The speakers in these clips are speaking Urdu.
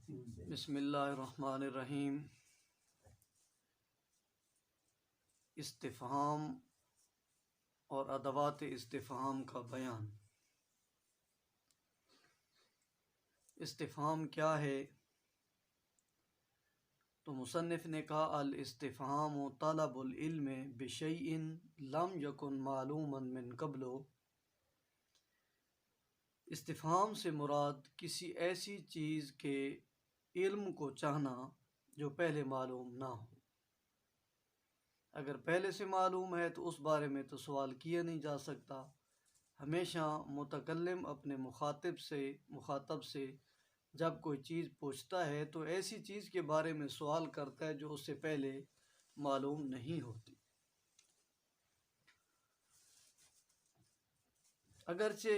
بسم اللہ الرحمن الرحیم۔ استفہام اور ادوات استفہام کا بیان۔ استفہام کیا ہے؟ تو مصنف نے کہا الاستفہام طلب العلم بشیء لم یکن معلوما من قبل۔ استفہام سے مراد کسی ایسی چیز کے علم کو چاہنا جو پہلے معلوم نہ ہو۔ اگر پہلے سے معلوم ہے تو اس بارے میں تو سوال کیا نہیں جا سکتا۔ ہمیشہ متکلم اپنے مخاطب سے جب کوئی چیز پوچھتا ہے تو ایسی چیز کے بارے میں سوال کرتا ہے جو اس سے پہلے معلوم نہیں ہوتی۔ اگرچہ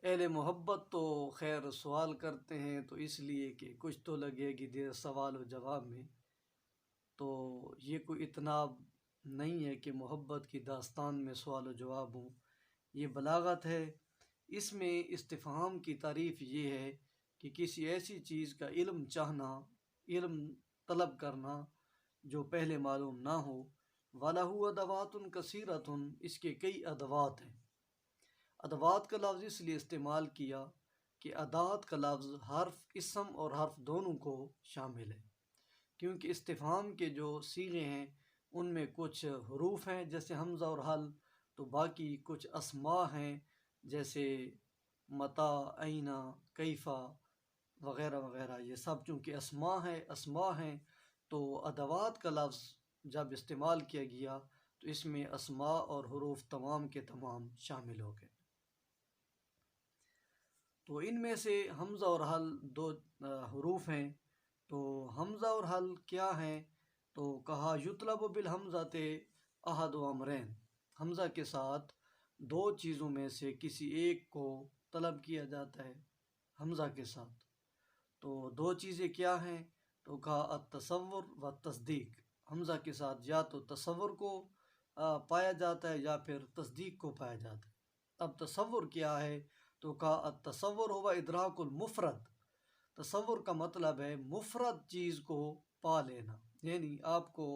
اہل محبت تو خیر سوال کرتے ہیں تو اس لیے کہ کچھ تو لگے گی دیر سوال و جواب میں، تو یہ کوئی اتناب نہیں ہے کہ محبت کی داستان میں سوال و جواب ہوں، یہ بلاغت ہے۔ اس میں استفہام کی تعریف یہ ہے کہ کسی ایسی چیز کا علم چاہنا، علم طلب کرنا جو پہلے معلوم نہ ہو۔ وَلَهُ أَدَوَاتٌ كَثِيرَةٌ، اس کے کئی ادوات ہیں۔ ادوات کا لفظ اس لیے استعمال کیا کہ ادات کا لفظ حرف، اسم اور حرف دونوں کو شامل ہے، کیونکہ استفہام کے جو صیغے ہیں ان میں کچھ حروف ہیں جیسے حمزہ اور حل، تو باقی کچھ اسماء ہیں جیسے متا، اینا، کیفا وغیرہ وغیرہ۔ یہ سب چونکہ اسماء ہیں تو ادوات کا لفظ جب استعمال کیا گیا تو اس میں اسماء اور حروف تمام کے تمام شامل ہو گئے۔ تو ان میں سے حمزہ اور حل دو حروف ہیں۔ تو حمزہ اور حل کیا ہیں؟ تو کہا یطلب بالحمزۃ احد امرین، حمزہ کے ساتھ دو چیزوں میں سے کسی ایک کو طلب کیا جاتا ہے حمزہ کے ساتھ۔ تو دو چیزیں کیا ہیں؟ تو کہا التصور و تصدیق، حمزہ کے ساتھ یا تو تصور کو پایا جاتا ہے یا پھر تصدیق کو پایا جاتا ہے۔ اب تصور کیا ہے؟ تو کہا التصور ہوا ادراک المفرد، تصور کا مطلب ہے مفرد چیز کو پا لینا، یعنی آپ کو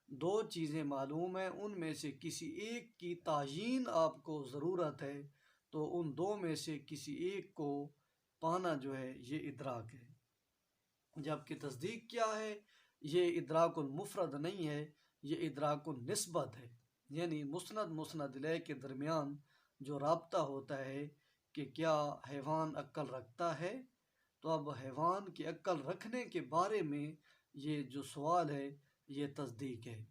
دو چیزیں معلوم ہیں، ان میں سے کسی ایک کی تعیین آپ کو ضرورت ہے، تو ان دو میں سے کسی ایک کو پانا جو ہے یہ ادراک ہے۔ جبکہ تصدیق کیا ہے؟ یہ ادراک المفرد نہیں ہے، یہ ادراک النسبت ہے، یعنی مسند الیہ کے درمیان جو رابطہ ہوتا ہے کہ کیا حیوان عقل رکھتا ہے، تو اب حیوان کی عقل رکھنے کے بارے میں یہ جو سوال ہے یہ تصدیق ہے،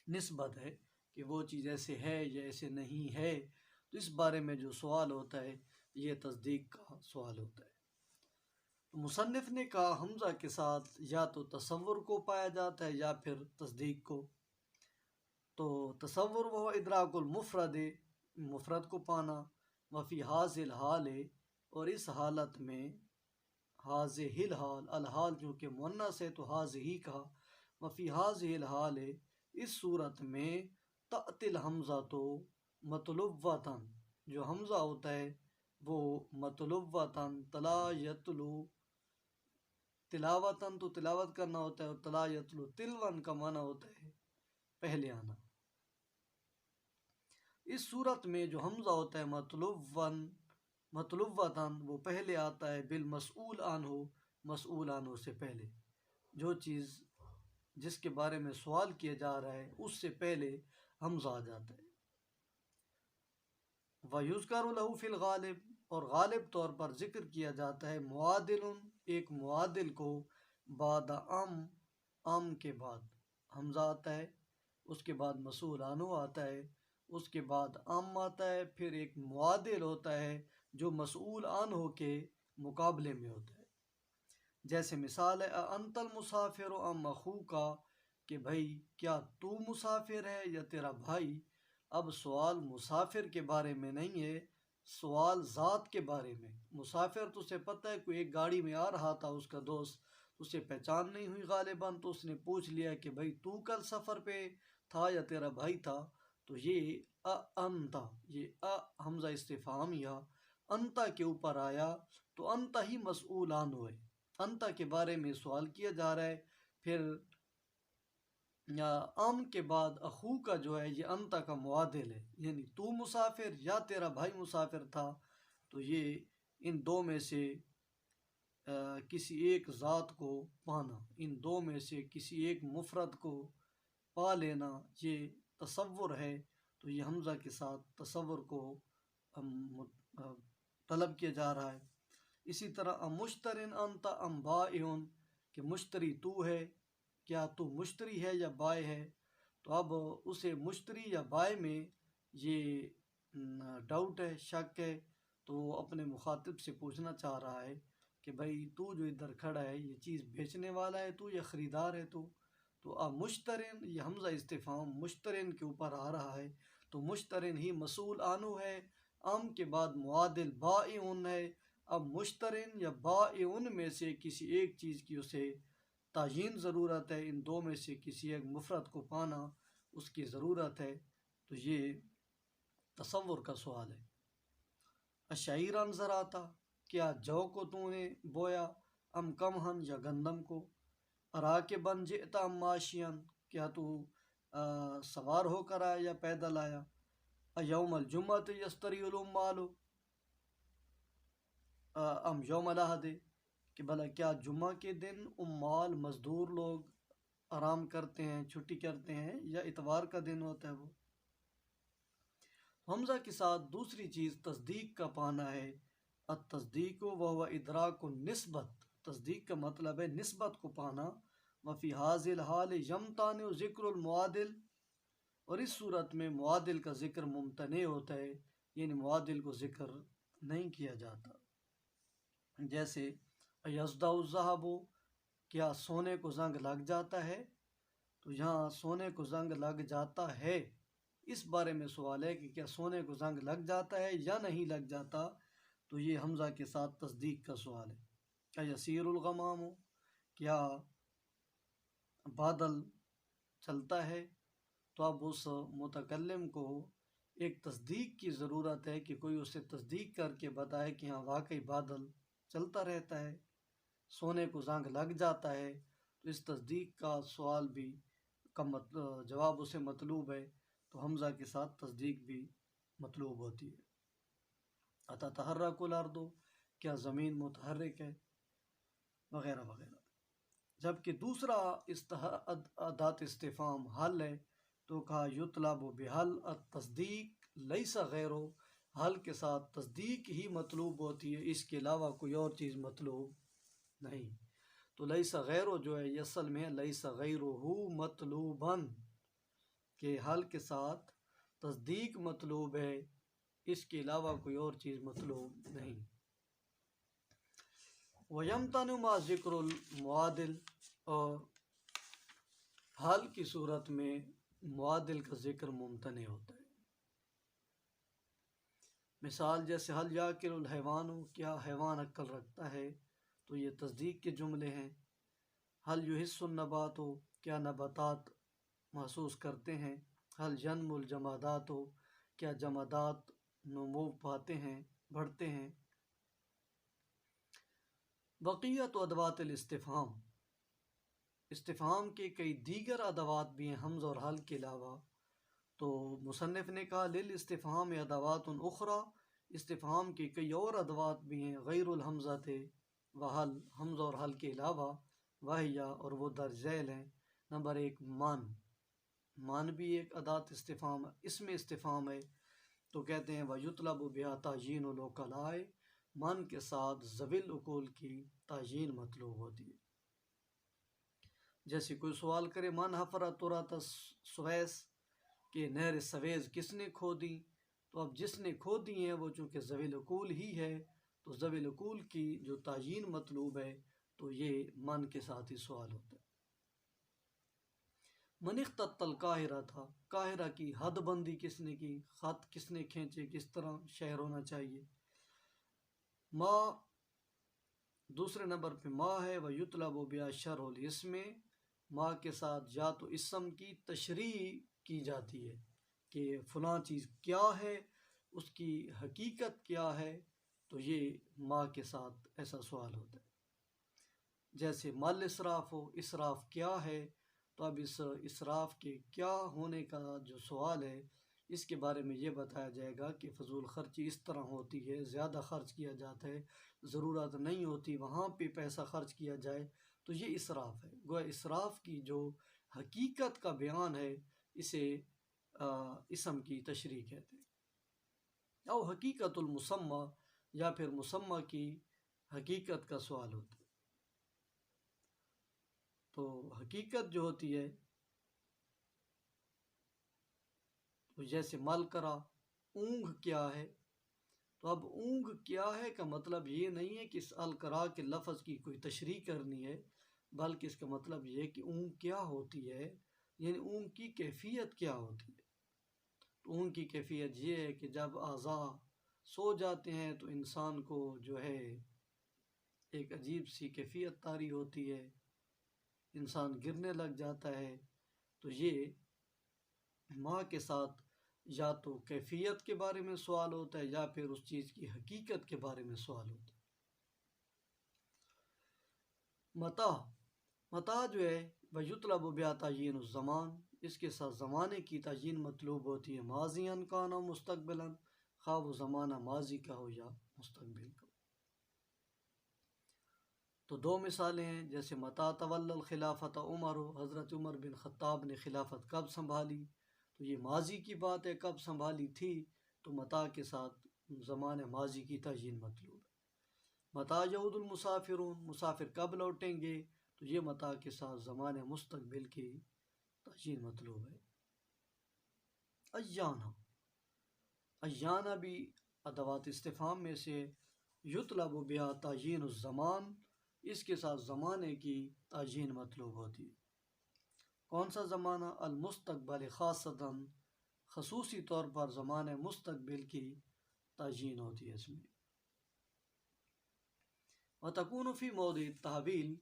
نسبت ہے کہ وہ چیز ایسے ہے یا ایسے نہیں ہے، تو اس بارے میں جو سوال ہوتا ہے یہ تصدیق کا سوال ہوتا ہے۔ تو مصنف نے کہا حمزہ کے ساتھ یا تو تصور کو پایا جاتا ہے یا پھر تصدیق کو۔ تو تصور وہ ادراک المفرد، مفرد کو پانا، وفی حاض الحال، اور اس حالت میں حاض الحال، الحال جو کہ مؤنث ہے تو حاض ہی کہا، وفی حاض الحال، اس صورت میں تأتی الحمزہ تو مطلوبتاً، جو حمزہ ہوتا ہے وہ مطلوبتاً، تلا یتلو، تلاوتاً تو تلاوت کرنا ہوتا ہے، اور تلا یتلو تلون کا معنی ہوتا ہے پہلے آنا۔ اس صورت میں جو حمزہ ہوتا ہے مطلوبتاً، وہ پہلے آتا ہے بالمسئول عنہ، مسئول عنہ سے پہلے، جو چیز جس کے بارے میں سوال کیا جا رہا ہے اس سے پہلے حمزہ آ جاتا ہے۔ وَيُذْكَرُ لَهُ فِي الْغَالِبِ، اور غالب طور پر ذکر کیا جاتا ہے معادل، ایک معادل کو، بعد ام کے بعد حمزہ آتا ہے، اس کے بعد مسئول عنہ آتا ہے، اس کے بعد ام آتا ہے، پھر ایک معادل ہوتا ہے جو مسئول عنہ کے مقابلے میں ہوتا ہے۔ جیسے مثال ہے انت المسافر ام اخوک، کہ بھائی کیا تو مسافر ہے یا تیرا بھائی۔ اب سوال مسافر کے بارے میں نہیں ہے، سوال ذات کے بارے میں۔ مسافر تو اسے پتہ ہے، کوئی ایک گاڑی میں آ رہا تھا اس کا دوست، اسے پہچان نہیں ہوئی غالباً، تو اس نے پوچھ لیا کہ بھائی تو کل سفر پہ تھا یا تیرا بھائی تھا، تو یہ انتا، یہ حمزہ استفہامیہ انتا کے اوپر آیا تو انتا ہی مسئولان ہوئے، انتا کے بارے میں سوال کیا جا رہا ہے۔ پھر ام کے بعد اخو کا جو ہے یہ انتا کا معادل ہے، یعنی تو مسافر یا تیرا بھائی مسافر تھا، تو یہ ان دو میں سے کسی ایک ذات کو پانا، ان دو میں سے کسی ایک مفرد کو پا لینا، یہ تصور ہے۔ تو یہ حمزہ کے ساتھ تصور کو طلب کیا جا رہا ہے۔ اسی طرح مشترن انت ام بائعن، کہ مشتری تو ہے، کیا تو مشتری ہے یا بائع ہے؟ تو اب اسے مشتری یا بائع میں یہ ڈاؤٹ ہے، شک ہے، تو اپنے مخاطب سے پوچھنا چاہ رہا ہے کہ بھائی تو جو ادھر کھڑا ہے یہ چیز بیچنے والا ہے تو یا خریدار ہے تو اب مشترن، یہ حمزہ استفہام مشترن کے اوپر آ رہا ہے، تو مشترن ہی مسئول عنہ ہے۔ ام کے بعد معادل بائعن ہے، اب مشترن یا بائعن میں سے کسی ایک چیز کی اسے تعیین ضرورت ہے، ان دو میں سے کسی ایک مفرد کو پانا اس کی ضرورت ہے، تو یہ تصور کا سوال ہے۔ اشعیران زراتا، کیا جو کو تو نے بویا، ام کمہن یا گندم کو، اراکبن جئتا ام ماشین، کیا تو سوار ہو کر آیا یا پیدل آیا، یوم الجمعۃ یستری العمال ام یوم الاحد، کہ بھلا کیا جمعہ کے دن عمال مزدور لوگ آرام کرتے ہیں، چھٹی کرتے ہیں، یا اتوار کا دن ہوتا ہے وہ۔ حمزہ کے ساتھ دوسری چیز تصدیق کا پانا ہے۔ التصدیق وهو ادراک النسبت، تصدیق کا مطلب ہے نسبت کو پانا۔ وفی هذه الحال یمتنع ذکر المعادل، اور اس صورت میں معادل کا ذکر ممتنع ہوتا ہے، یعنی معادل کو ذکر نہیں کیا جاتا۔ جیسے یزدہ الذہب، کیا سونے کو زنگ لگ جاتا ہے، تو یہاں سونے کو زنگ لگ جاتا ہے، اس بارے میں سوال ہے کہ کیا سونے کو زنگ لگ جاتا ہے یا نہیں لگ جاتا، تو یہ حمزہ کے ساتھ تصدیق کا سوال ہے۔ کیا یسیر الغمام، کیا بادل چلتا ہے، تو اب اس متکلم کو ایک تصدیق کی ضرورت ہے کہ کوئی اسے تصدیق کر کے بتائے کہ ہاں واقعی بادل چلتا رہتا ہے، سونے کو زنگ لگ جاتا ہے، تو اس تصدیق کا سوال بھی جواب اسے مطلوب ہے، تو حمزہ کے ساتھ تصدیق بھی مطلوب ہوتی ہے۔ اتتحرک الارض، کیا زمین متحرک ہے، وغیرہ وغیرہ۔ جبکہ دوسرا ادات استفہام حل ہے، تو کہا یطلب بحل التصدیق لیس غیرہ، حل کے ساتھ تصدیق ہی مطلوب ہوتی ہے، اس کے علاوہ کوئی اور چیز مطلوب نہیں۔ تو لیس غیرہ جو ہے یہ اصل میں لیس غیرہ مطلوباً، کہ حل کے ساتھ تصدیق مطلوب ہے، اس کے علاوہ کوئی اور چیز مطلوب نہیں۔ وَيَمْتَنُ مَا ذِكْرُ الْمُعَادِلِ، اور حال کی صورت میں معادل کا ذکر ممتنع ہوتا ہے۔ مثال جیسے حل یاکل الحیوان، کیا حیوان عقل رکھتا ہے، تو یہ تصدیق کے جملے ہیں۔ حل یحس النبات، کیا نباتات محسوس کرتے ہیں۔ حل ینمو الجمادات، کیا جمادات نمو پاتے ہیں، بڑھتے ہیں۔ بقیت ادوات الاستفہام، استفہام کے کئی دیگر ادوات بھی ہیں حمز اور حل کے علاوہ، تو مصنف نے کہا للاستفہام ادوات اخرى، استفہام کے کئی اور ادوات بھی ہیں غیر الحمزۃ وحل، حمز اور حل کے علاوہ، وہیہ، اور وہ درج ذیل ہیں۔ نمبر 1 من بھی ایک ادات استفہام، اس میں استفہام ہے، تو کہتے ہیں وَيُطْلَبُ بِهَا تَعْيِينُ الْعُقَلَاءِ، من کے ساتھ ذوی العقول کی تعیین مطلوب ہوتی ہے۔ جیسے کوئی سوال کرے من حفر ترۃ السویس، کہ نہر سویز کس نے کھودی، تو اب جس نے کھودی ہیں وہ چونکہ ذوی العقول ہی ہے، تو ذوی العقول کی جو تعیین مطلوب ہے، تو یہ من کے ساتھ ہی سوال ہوتا ہے۔ من اخطط القاہرہ تھا، قاہرہ کی حد بندی کس نے کی، خط کس نے کھینچے، کس طرح شہر ہونا چاہیے۔ ما دوسرے نمبر پہ ما ہے، وَيُطْلَبُ بِهَا شرح الاسم، ما کے ساتھ یا تو اسم کی تشریح کی جاتی ہے کہ فلاں چیز کیا ہے، اس کی حقیقت کیا ہے، تو یہ ما کے ساتھ ایسا سوال ہوتا ہے۔ جیسے مال اسراف ہو، اسراف کیا ہے، تو اب اس اسراف کے کیا ہونے کا جو سوال ہے اس کے بارے میں یہ بتایا جائے گا کہ فضول خرچی اس طرح ہوتی ہے، زیادہ خرچ کیا جاتا ہے، ضرورت نہیں ہوتی وہاں پہ پیسہ خرچ کیا جائے، تو یہ اسراف ہے۔ گویا اسراف کی جو حقیقت کا بیان ہے اسے اسم کی تشریح کہتے ہیں، او حقیقت المسمى، یا پھر مسمى کی حقیقت کا سوال ہوتا ہے۔ تو حقیقت جو ہوتی ہے، تو جیسے مل کرا، اونگ کیا ہے، تو اب اونگ کیا ہے کا مطلب یہ نہیں ہے کہ اس القرا کے لفظ کی کوئی تشریح کرنی ہے، بلکہ اس کا مطلب یہ ہے کہ اونگ کیا ہوتی ہے، یعنی اونگ کی کیفیت کیا ہوتی ہے۔ تو اونگ کی کیفیت یہ ہے کہ جب اعضاء سو جاتے ہیں تو انسان کو جو ہے ایک عجیب سی کیفیت طاری ہوتی ہے، انسان گرنے لگ جاتا ہے۔ تو یہ ماں کے ساتھ یا تو کیفیت کے بارے میں سوال ہوتا ہے یا پھر اس چیز کی حقیقت کے بارے میں سوال ہوتا ہے۔ متاع جو ہے وَيُطْلَبُ بِهَا تَعْيِينُ الزَّمَانِ، اس کے ساتھ زمانے کی تعین مطلوب ہوتی ہے، ماضیًا کان و مستقبلاً، خواہ وہ زمانہ ماضی کا ہو یا مستقبل کا۔ تو دو مثالیں ہیں، جیسے متى تولى الخلافة عمر، حضرت عمر بن خطاب نے خلافت کب سنبھالی، تو یہ ماضی کی بات ہے، کب سنبھالی تھی، تو متى کے ساتھ زمان ماضی کی تعین مطلوب ہے۔ متى يعود المسافرون، مسافر کب لوٹیں گے، تو یہ متى کے ساتھ زمان مستقبل کی تعین مطلوب ہے۔ ایانا بھی ادوات استفہام میں سے، یطلب بہا تعین الزمان، اس کے ساتھ زمانے کی تعین مطلوب ہوتی ہے۔ کون سا زمانہ؟ المستقبل خاصتاً، خصوصی طور پر زمانے مستقبل کی تعین ہوتی ہے اس میں۔ وتکون فی موضع التحویل،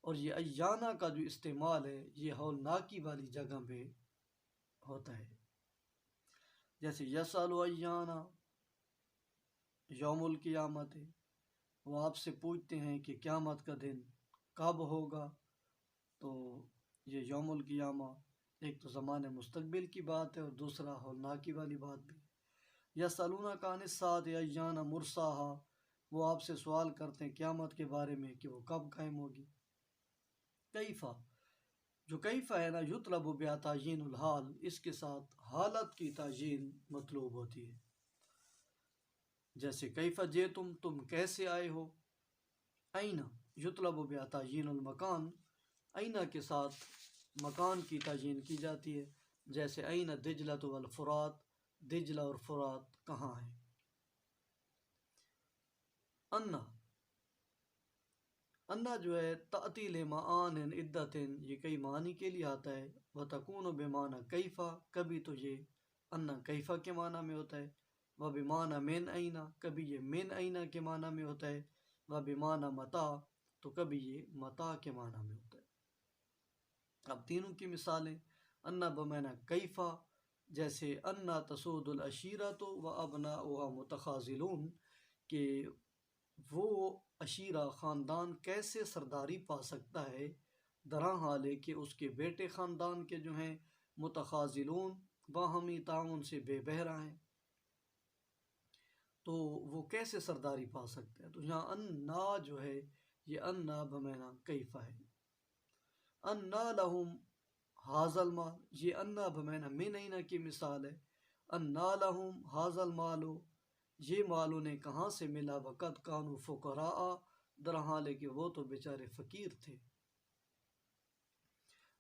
اور یہ ایانا کا جو استعمال ہے یہ ہولناکی والی جگہ پہ ہوتا ہے، جیسے یسأل ایانا یوم القیامت، وہ آپ سے پوچھتے ہیں کہ قیامت کا دن کب ہوگا، تو یہ یوم القیامہ ایک تو زمان مستقبل کی بات ہے اور دوسرا ہولناکی والی بات بھی۔ یسألونک عن الساعة ایان مرساہا، وہ آپ سے سوال کرتے ہیں قیامت کے بارے میں کہ وہ کب قائم ہوگی۔ کیفا، جو کیفا ہے نا، یطلب بہا تعین الحال، اس کے ساتھ حالت کی تعین مطلوب ہوتی ہے، جیسے کیفا جئتم، تم کیسے آئے ہو۔ این، یطلب بہا تعین المکان، این کے ساتھ مکان کی تعین کی جاتی ہے، جیسے این دجلۃ والفرات، دجلہ اور فرات کہاں ہیں۔ انا جو ہے تأتی لمعان عدت، یہ کئی معنی کے لیے آتا ہے، وتکون بمعنی کیفا، کبھی تو یہ انا کیفا کے معنی میں ہوتا ہے، وبمعنی من این، کبھی یہ من این کے معنی میں ہوتا ہے، وبمعنی متى، تو کبھی یہ متى کے معنی میں ہوتا ہے۔ اب تینوں کی مثالیں، انا بمعنی کیفا، جیسے انا تسود العشیرۃ وابناؤها متخاذلون، کہ وہ عشیرہ خاندان کیسے سرداری پا سکتا ہے، درا حال ہے کہ اس کے بیٹے خاندان کے جو ہیں متخاذلون، باہمی تعاون سے بے بہرا ہیں، تو وہ کیسے سرداری پا سکتا ہے۔ تو یہاں انا جو ہے یہ انا بمعنی کیفا ہے۔ انا لہم ھذا المال، یہ انا بمعنی من اینا کی مثال ہے۔ انا لہم ھذا المال، یہ مال انہیں کہاں سے ملا، وقد کانوا فقراء، در حال ہے کہ وہ تو بیچارے فقیر تھے۔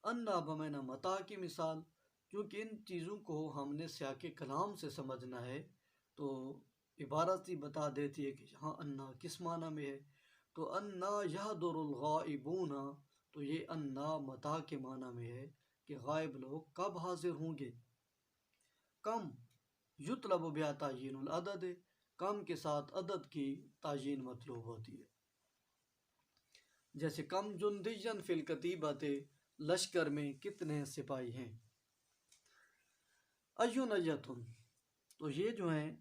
انا بمعنی متى کی مثال، کیونکہ ان چیزوں کو ہم نے سیاق کلام سے سمجھنا ہے تو عبارت ہی بتا دیتی ہے کہ یہاں انا کس معنی میں ہے۔ تو انا یحضر الغائبون، تو یہ انا متى کے معنی میں ہے کہ غائب لوگ کب حاضر ہوں گے۔ کم، یطلب بہا تعین العدد، کم کے ساتھ عدد کی تعین مطلوب ہوتی ہے، جیسے کم جندیا فی الکتیبۃ، لشکر میں کتنے سپاہی ہیں۔ ایونیتن، تو یہ جو ہیں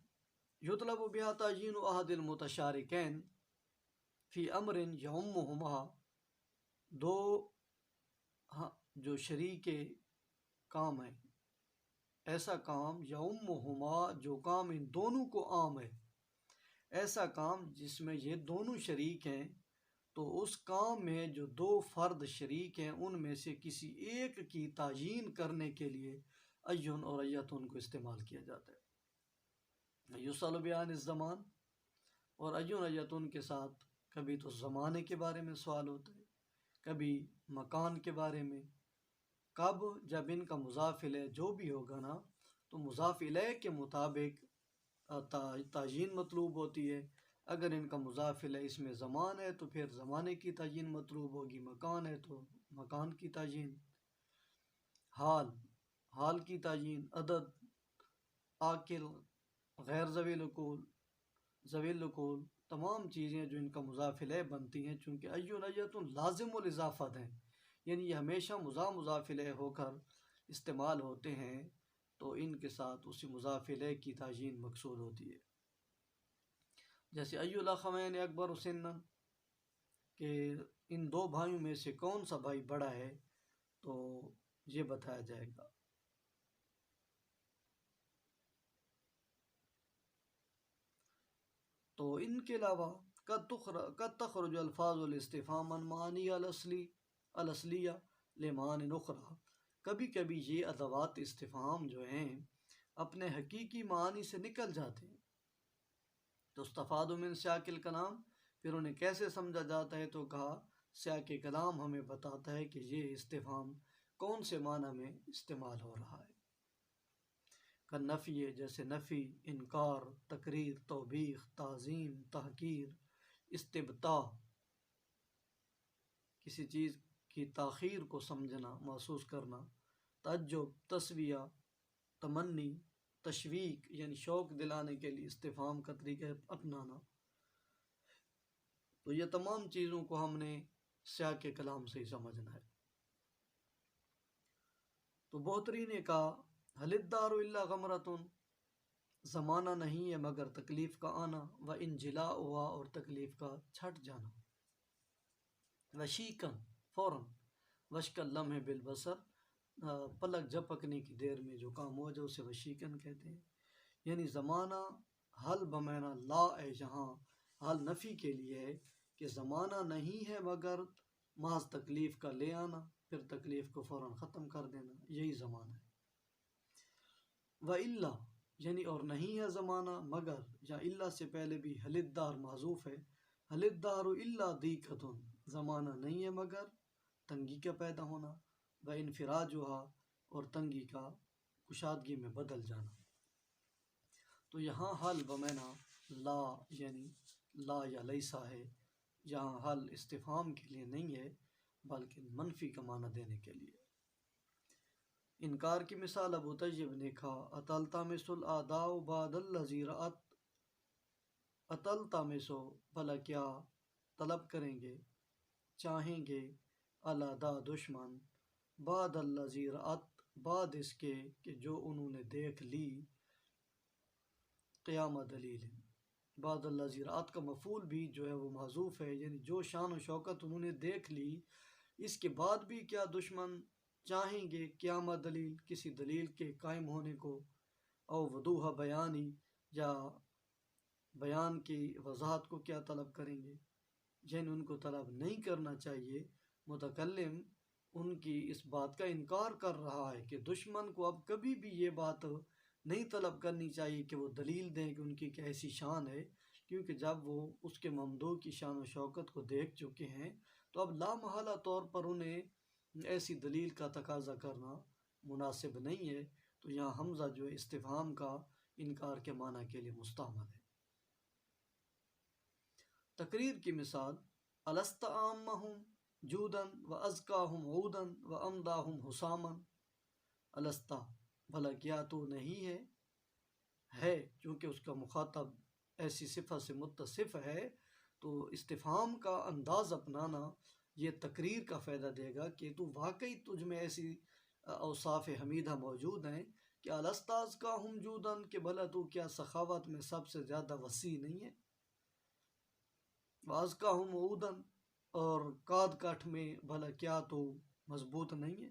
یطلب بها تعیین احد المتشارکین فی امر یعمہما، دو جو شریک کام ہیں، ایسا کام یعمہما جو کام ان دونوں کو عام ہے، ایسا کام جس میں یہ دونوں شریک ہیں، تو اس کام میں جو دو فرد شریک ہیں ان میں سے کسی ایک کی تعیین کرنے کے لیے ایون اور ایتون کو استعمال کیا جاتا ہے۔ یسأل بیان الزمان، اور ایون ایتون کے ساتھ کبھی تو زمانے کے بارے میں سوال ہوتا ہے، کبھی مکان کے بارے میں۔ کب؟ جب ان کا مضاف الیہ جو بھی ہوگا نا، تو مضاف الیہ کے مطابق تعیین مطلوب ہوتی ہے۔ اگر ان کا مضاف الیہ اس میں زمان ہے تو پھر زمانے کی تعیین مطلوب ہوگی، مکان ہے تو مکان کی تعیین، حال کی تعیین، عدد، عاقل، غیر ذوی العقول، تمام چیزیں جو ان کا مضاف الیہ بنتی ہیں، چونکہ ایون ایتن لازم الاضافت ہیں، یعنی یہ ہمیشہ مضاف الیہ ہو کر استعمال ہوتے ہیں، تو ان کے ساتھ اسی مضاف الیہ کی تعیین مقصود ہوتی ہے۔ جیسے ایو الاخوین اکبر سنا، کہ ان دو بھائیوں میں سے کون سا بھائی بڑا ہے، تو یہ بتایا جائے گا۔ تو ان کے علاوہ قد تخرج الفاظ الاستفهام عن معانی الاصلیہ لمعان اخرى، کبھی کبھی یہ ادوات استفہام جو ہیں اپنے حقیقی معانی سے نکل جاتے ہیں۔ تو استفاد من سیاق الکلام، پھر انہیں کیسے سمجھا جاتا ہے، تو کہا سیاق کلام ہمیں بتاتا ہے کہ یہ استفہام کون سے معنی میں استعمال ہو رہا ہے۔ نفی، جیسے نفی، انکار، تقریر، توبیخ، تعظیم، تحقیر، استبطاء، کسی چیز کی تاخیر کو سمجھنا، محسوس کرنا، تعجب، تسویہ، تمنی، تشویق، یعنی شوق دلانے کے لیے استفہام کا طریقہ اپنانا۔ تو یہ تمام چیزوں کو ہم نے سیاق کلام سے ہی سمجھنا ہے۔ تو بہترین نے کہا حل الدار الا غمرتن، زمانہ نہیں ہے مگر تکلیف کا آنا، و انجلا ہوا، اور تکلیف کا چھٹ جانا، وشیکن فوراً، وشکل لمحے بالبصر، پلک جھپکنے کی دیر میں جو کام ہو جائے اسے وشیکن کہتے ہیں۔ یعنی زمانہ حل بمعنی لا ہے، یہاں حل نفی کے لیے ہے کہ زمانہ نہیں ہے مگر محض تکلیف کا لے آنا، پھر تکلیف کو فوراً ختم کر دینا، یہی زمانہ ہے۔ وَإِلَّا، یعنی اور نہیں ہے زمانہ مگر، یا اللہ سے پہلے بھی حل الدار محذوف ہے، حل الدار الا ضیقۃ، زمانہ نہیں ہے مگر تنگی کا پیدا ہونا، وانفراجها، اور تنگی کا کشادگی میں بدل جانا۔ تو یہاں حل بمعنی لا، یعنی لا یا لیسا ہے، یہاں حل استفہام کے لیے نہیں ہے بلکہ منفی کا معنی دینے کے لیے۔ انکار کی مثال ابو طیب نے کہا اتلتمس الاعداء بعد الذی رأت، اتلتمسو، بھلا کیا طلب کریں گے، چاہیں گے، الاعداء دشمن، بعد الذی رأت، بعد اس کے کہ جو انہوں نے دیکھ لی، قیام دلیل، بعد الذی رأت کا مفعول بھی جو ہے وہ محذوف ہے، یعنی جو شان و شوکت انہوں نے دیکھ لی، اس کے بعد بھی کیا دشمن چاہیں گے قیامت دلیل، کسی دلیل کے قائم ہونے کو، او وضوح بیانی، یا بیان کی وضاحت کو کیا طلب کریں گے، جن ان کو طلب نہیں کرنا چاہیے۔ متکلم ان کی اس بات کا انکار کر رہا ہے کہ دشمن کو اب کبھی بھی یہ بات نہیں طلب کرنی چاہیے کہ وہ دلیل دیں کہ ان کی کیسی شان ہے، کیونکہ جب وہ اس کے ممدوح کی شان و شوکت کو دیکھ چکے ہیں تو اب لامحالہ طور پر انہیں ایسی دلیل کا تقاضا کرنا مناسب نہیں ہے۔ تو یہاں حمزہ جو ہے استفہام کا انکار کے معنی کے لیے مستعمل ہے۔ تقریر کی مثال الست عامہم جودن و ازکاہم عودن و امداہم حسامن، الستا، بھلا کیا تو نہیں ہے چونکہ اس کا مخاطب ایسی صفت سے متصف ہے، تو استفہام کا انداز اپنانا یہ تقریر کا فائدہ دے گا کہ تو واقعی تجھ میں ایسی اوصاف حمیدہ موجود ہیں کہ الستاذ کا ہم جودن، کہ بھلا تو کیا سخاوت میں سب سے زیادہ وسیع نہیں ہے؟ واز کا ہم عودن، اور کاد کاٹھ میں بھلا کیا تو مضبوط نہیں ہے؟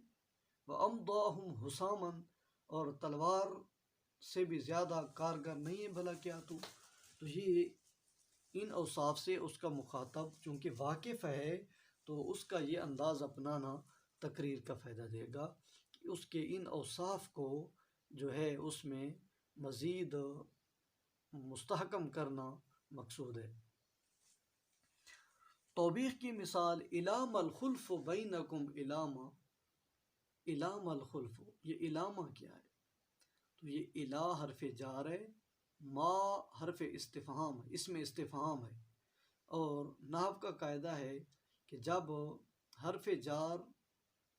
وہ امداہم حسامن، اور تلوار سے بھی زیادہ کارگر نہیں ہے بھلا کیا تو یہ ان اوصاف سے اس کا مخاطب چونکہ واقف ہے تو اس کا یہ انداز اپنانا تقریر کا فائدہ دے گا کہ اس کے ان اوصاف کو جو ہے اس میں مزید مستحکم کرنا مقصود ہے۔ توبیخ کی مثال علام الخلف بینکم علامہ، علام الخلف، یہ علامہ کیا ہے؟ تو یہ الہ حرف جار ہے، ما حرف استفہام ہے، اس میں استفہام ہے، اور نحو کا قاعدہ ہے کہ جب حرف جار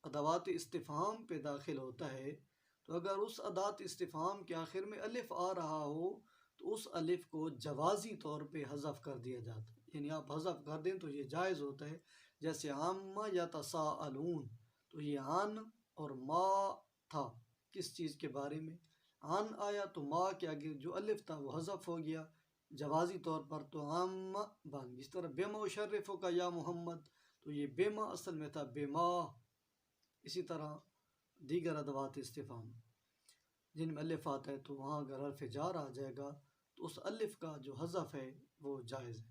ادوات استفہام پہ داخل ہوتا ہے تو اگر اس ادات استفہام کے آخر میں الف آ رہا ہو تو اس الف کو جوازی طور پہ حذف کر دیا جاتا ہے، یعنی آپ حذف کر دیں تو یہ جائز ہوتا ہے۔ جیسے عامہ یتساءلون، تو یہ عن اور ما تھا کس چیز کے بارے میں؟ عن آیا تو ما کے آگے جو الف تھا وہ حذف ہو گیا جوازی طور پر، تو عامہ بن گئی۔ اس طرح بما اشرفو کا یا محمد، تو یہ بما اصل میں تھا بما۔ اسی طرح دیگر ادوات استفہام جن میں الف آتا ہے تو وہاں اگر حرف جار آ جائے گا تو اس الف کا جو حذف ہے وہ جائز ہے۔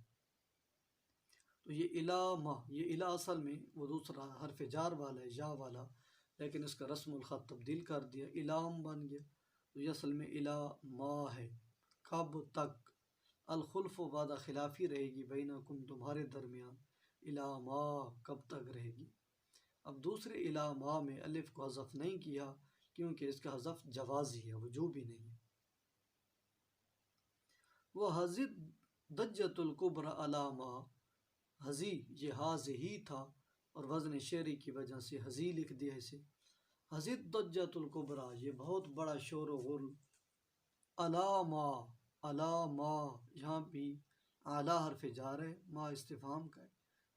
تو یہ علامہ، یہ الہ اصل میں وہ دوسرا حرف جار والا ہے، یا والا، لیکن اس کا رسم الخط تبدیل کر دیا، علام بن گیا۔ تو یہ اصل میں علامہ ہے۔ کب تک؟ الخلف وعدہ خلافی رہے گی بینکم تمہارے درمیان، علامہ کب تک رہے گی؟ اب دوسرے علامہ میں الف کو حذف نہیں کیا کیونکہ اس کا حذف جوازی ہے، وجوبی نہیں ہے۔ وہ حضد دجت القبر علامہ، حضی یہ حاض ہی تھا اور وزن شعری کی وجہ سے حضی لکھ دیا اسے۔ حضد دجت القبرا یہ بہت بڑا شور و غل، علامہ، علامہ یہاں بھی اعلیٰ حرف جار ہے، ما استفہام کا ہے،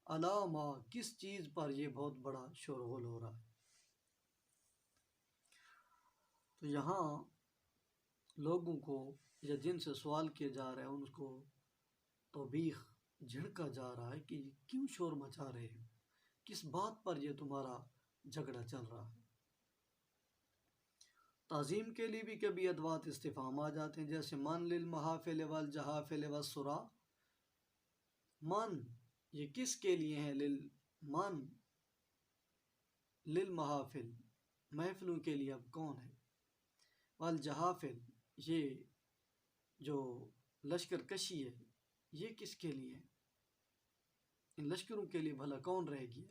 علامہ کس چیز پر یہ بہت بڑا شور و غل ہو رہا ہے؟ تو یہاں لوگوں کو یا جن سے سوال کیا جا رہا ہے ان کو توبیخ جھڑکا جا رہا ہے کہ کیوں شور مچا رہے ہو، کس بات پر یہ تمہارا جھگڑا چل رہا ہے۔ تعظیم کے لیے بھی کبھی ادوات استفہام آ جاتے ہیں، جیسے من للمحافل والجحافل والسرا، من یہ کس کے لیے ہیں؟ من للمحافل محفلوں کے لیے، اب کون ہے؟ والجحافل یہ جو لشکر کشی ہے یہ کس کے لیے ہے؟ ان لشکروں کے لیے بھلا کون رہ گیا؟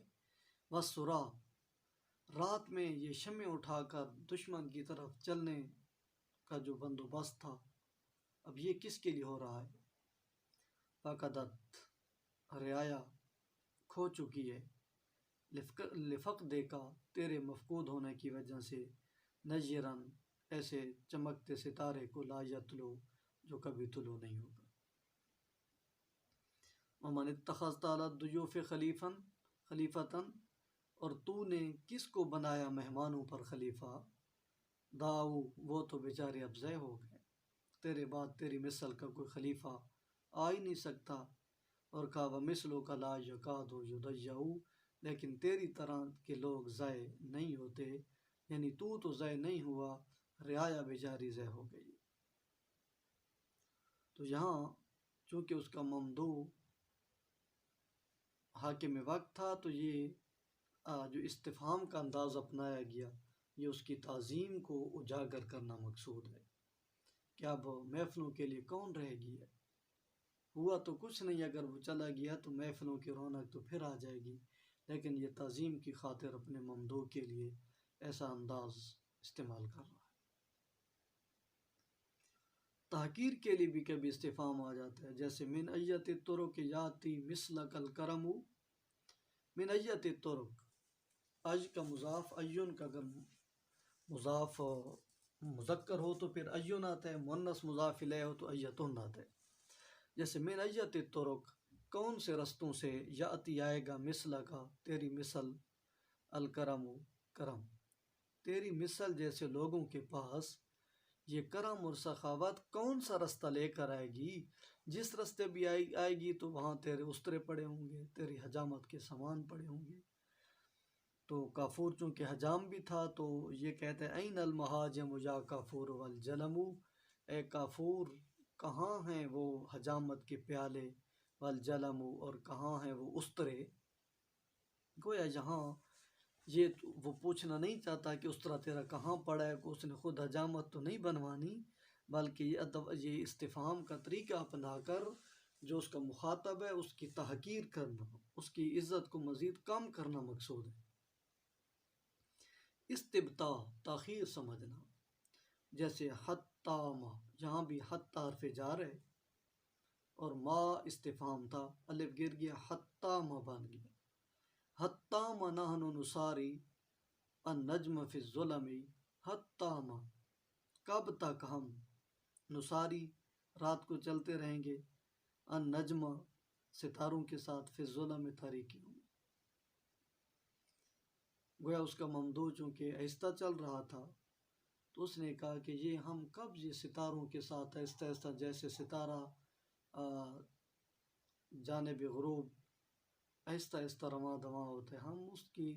والسرا رات میں یہ شمع اٹھا کر دشمن کی طرف چلنے کا جو بندوبست تھا، اب یہ کس کے لیے ہو رہا ہے؟ فقدت رعایا کھو چکی ہے، لفقدے کا تیرے مفقود ہونے کی وجہ سے، نجرن ایسے چمکتے ستارے کو لا یطلو جو کبھی طلوع نہیں ہوگا۔ ومن اتخذت علی الضیوف خلیفتاً، اور تو نے کس کو بنایا مہمانوں پر خلیفہ؟ داؤ وہ تو بیچارے اب ضائع ہو گئے، تیرے بعد تیری مثل کا کوئی خلیفہ آ ہی نہیں سکتا۔ اور کہا وَمِثْلُكَ لَا يَكَادُ يُضَيَّعُ، لیکن تیری طرح کے لوگ ضائع نہیں ہوتے، یعنی تو ضائع نہیں ہوا، رعایا بیچاری ضائع ہو گئی۔ تو یہاں چونکہ اس کا ممدوح حاکم وقت تھا تو یہ جو استفہام کا انداز اپنایا گیا یہ اس کی تعظیم کو اجاگر کرنا مقصود ہے کہ اب محفلوں کے لیے کون رہ گیا؟ ہوا تو کچھ نہیں، اگر وہ چلا گیا تو محفلوں کی رونق تو پھر آ جائے گی، لیکن یہ تعظیم کی خاطر اپنے ممدوح کے لیے ایسا انداز استعمال کر رہا ہے۔ تحقیر کے لیے بھی کبھی استفہام آ جاتا ہے، جیسے من ایت الطرق یاتی مثلک الکرم، من ایت الطرق، اج کا مضاف ایون کا اگر مضاف مذکر ہو تو پھر ایون آتا ہے، مؤنث مضاف الیہ ہو تو ایتن آتا ہے۔ جیسے من ایت الطرق کون سے رستوں سے، یاتی آئے گا، مثل کا تیری مثل، الکرم کرم تیری مثل جیسے لوگوں کے پاس، یہ کرم اور سخاوت کون سا رستہ لے کر آئے گی؟ جس رستے بھی آئے گی تو وہاں تیرے استرے پڑے ہوں گے، تیری حجامت کے سامان پڑے ہوں گے۔ تو کافور چونکہ حجام بھی تھا تو یہ کہتے ہیں این المحاجم یا کافور والجلم، اے کافور کہاں ہیں وہ حجامت کے پیالے، والجلم اور کہاں ہیں وہ استرے۔ گویا یہاں یہ وہ پوچھنا نہیں چاہتا کہ استرا تیرا کہاں پڑا ہے، کہ اس نے خود حجامت تو نہیں بنوانی، بلکہ یہ استفہام کا طریقہ اپنا کر جو اس کا مخاطب ہے اس کی تحقیر کرنا، اس کی عزت کو مزید کم کرنا مقصود ہے۔ استبطاء تاخیر سمجھنا، جیسے حتی ما، یہاں بھی حتی حرف جار ہے اور ما استفہام تھا، الف گر گیا، حتی ما بن گیا۔ حتی ما نحن نساری النجم فی الظلم، حتی ما کب تک ہم، نساری رات کو چلتے رہیں گے، النجم ستاروں کے ساتھ، فی الظلم تاریکیوں میں۔ گویا اس کا ممدوح چونکہ آہستہ چل رہا تھا تو اس نے کہا کہ یہ ہم کب یہ ستاروں کے ساتھ آہستہ آہستہ، جیسے ستارہ جانب غروب آہستہ آہستہ رواں دواں ہوتے ہیں، ہم اس کی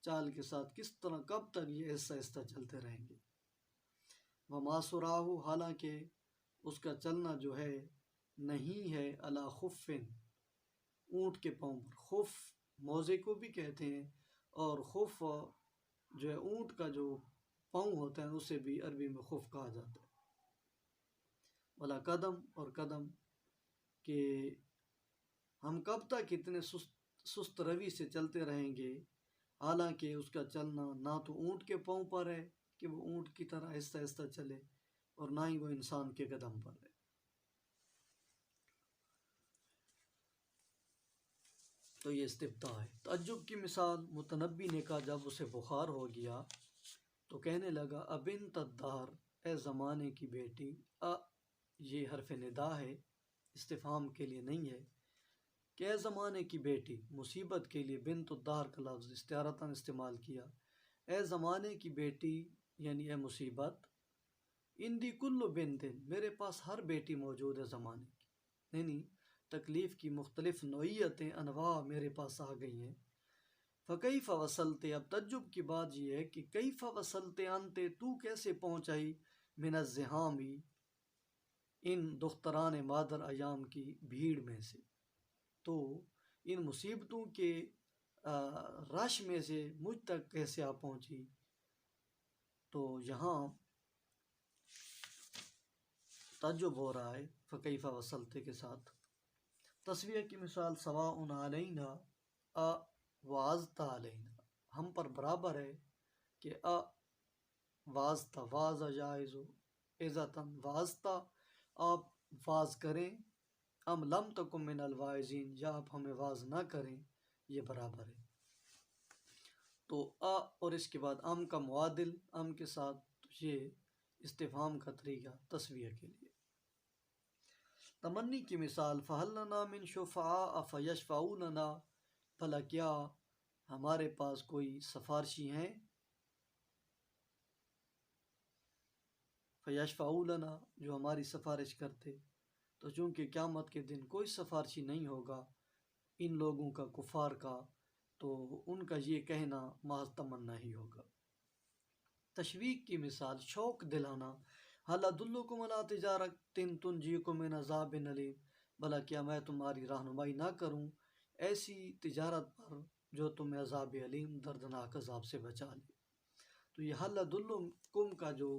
چال کے ساتھ کس طرح کب تک یہ آہستہ آہستہ چلتے رہیں گے۔ وما سراہ، حالانکہ اس کا چلنا جو ہے نہیں ہے، علی خفن، اونٹ کے پاؤں پر۔ خف موزے کو بھی کہتے ہیں، اور خف جو ہے اونٹ کا جو پاؤں ہوتا ہے اسے بھی عربی میں خف کہا جاتا ہے۔ ولا قدم، اور قدم کہ ہم کب تک اتنے سست روی سے چلتے رہیں گے، حالانکہ اس کا چلنا نہ تو اونٹ کے پاؤں پر ہے کہ وہ اونٹ کی طرح آہستہ آہستہ چلے، اور نہ ہی وہ انسان کے قدم پر ہے۔ تو یہ استبطاء ہے۔ تعجب کی مثال، متنبی نے کہا جب اسے بخار ہو گیا تو کہنے لگا ابنت الدہر، اے زمانے کی بیٹی، یہ حرف ندا ہے، استفہام کے لیے نہیں ہے، کہ اے زمانے کی بیٹی، مصیبت کے لیے بنت الدہر کا لفظ استعارتاً استعمال کیا، اے زمانے کی بیٹی یعنی اے مصیبت، اندی کل بنتن، میرے پاس ہر بیٹی موجود ہے زمانے کی، یعنی تکلیف کی مختلف نوعیتیں، انواع میرے پاس آ گئی ہیں۔ فکیف وصلتے، اب تعجب کی بات یہ ہے کہ کیف وصلتے انتے، تو کیسے پہنچائی، من الزحامی، ان دختران مادر ایام کی بھیڑ میں سے، تو ان مصیبتوں کے رش میں سے مجھ تک کیسے آپ پہنچی۔ تو یہاں تعجب ہو رہا ہے فکیف وصلتے کے ساتھ۔ تسویہ کی مثال، سواء علینا وعظت علینا، ہم پر برابر ہے کہ وعظت، واعظ جائز ہو، عزتاً وعظت، آپ واعظ کریں، ام لم تکن من الواعظین، یا آپ ہمیں واعظ نہ کریں، یہ برابر ہے۔ تو اور اس کے بعد ام کا معادل ام کے ساتھ، تو یہ استفہام کا طریقہ تسویہ کے لیے۔ تمنی کی مثال، فہل لنا من شفعاء فیشفعوا لنا، بھلا کیا ہمارے پاس کوئی سفارشی ہیں، فیشفعوا لنا، جو ہماری سفارش کرتے، تو چونکہ قیامت کے دن کوئی سفارشی نہیں ہوگا ان لوگوں کا، کفار کا، تو ان کا یہ کہنا محض تمنا ہی ہوگا۔ تشویق کی مثال، شوق دلانا، هل ادلکم علی تجارت تنجیکم من عذاب علیم، بھلا کیا میں تمہاری رہنمائی نہ کروں ایسی تجارت پر جو تمہیں عذاب علیم، دردناک عذاب سے بچا لے۔ تو یہ هل ادلکم کا جو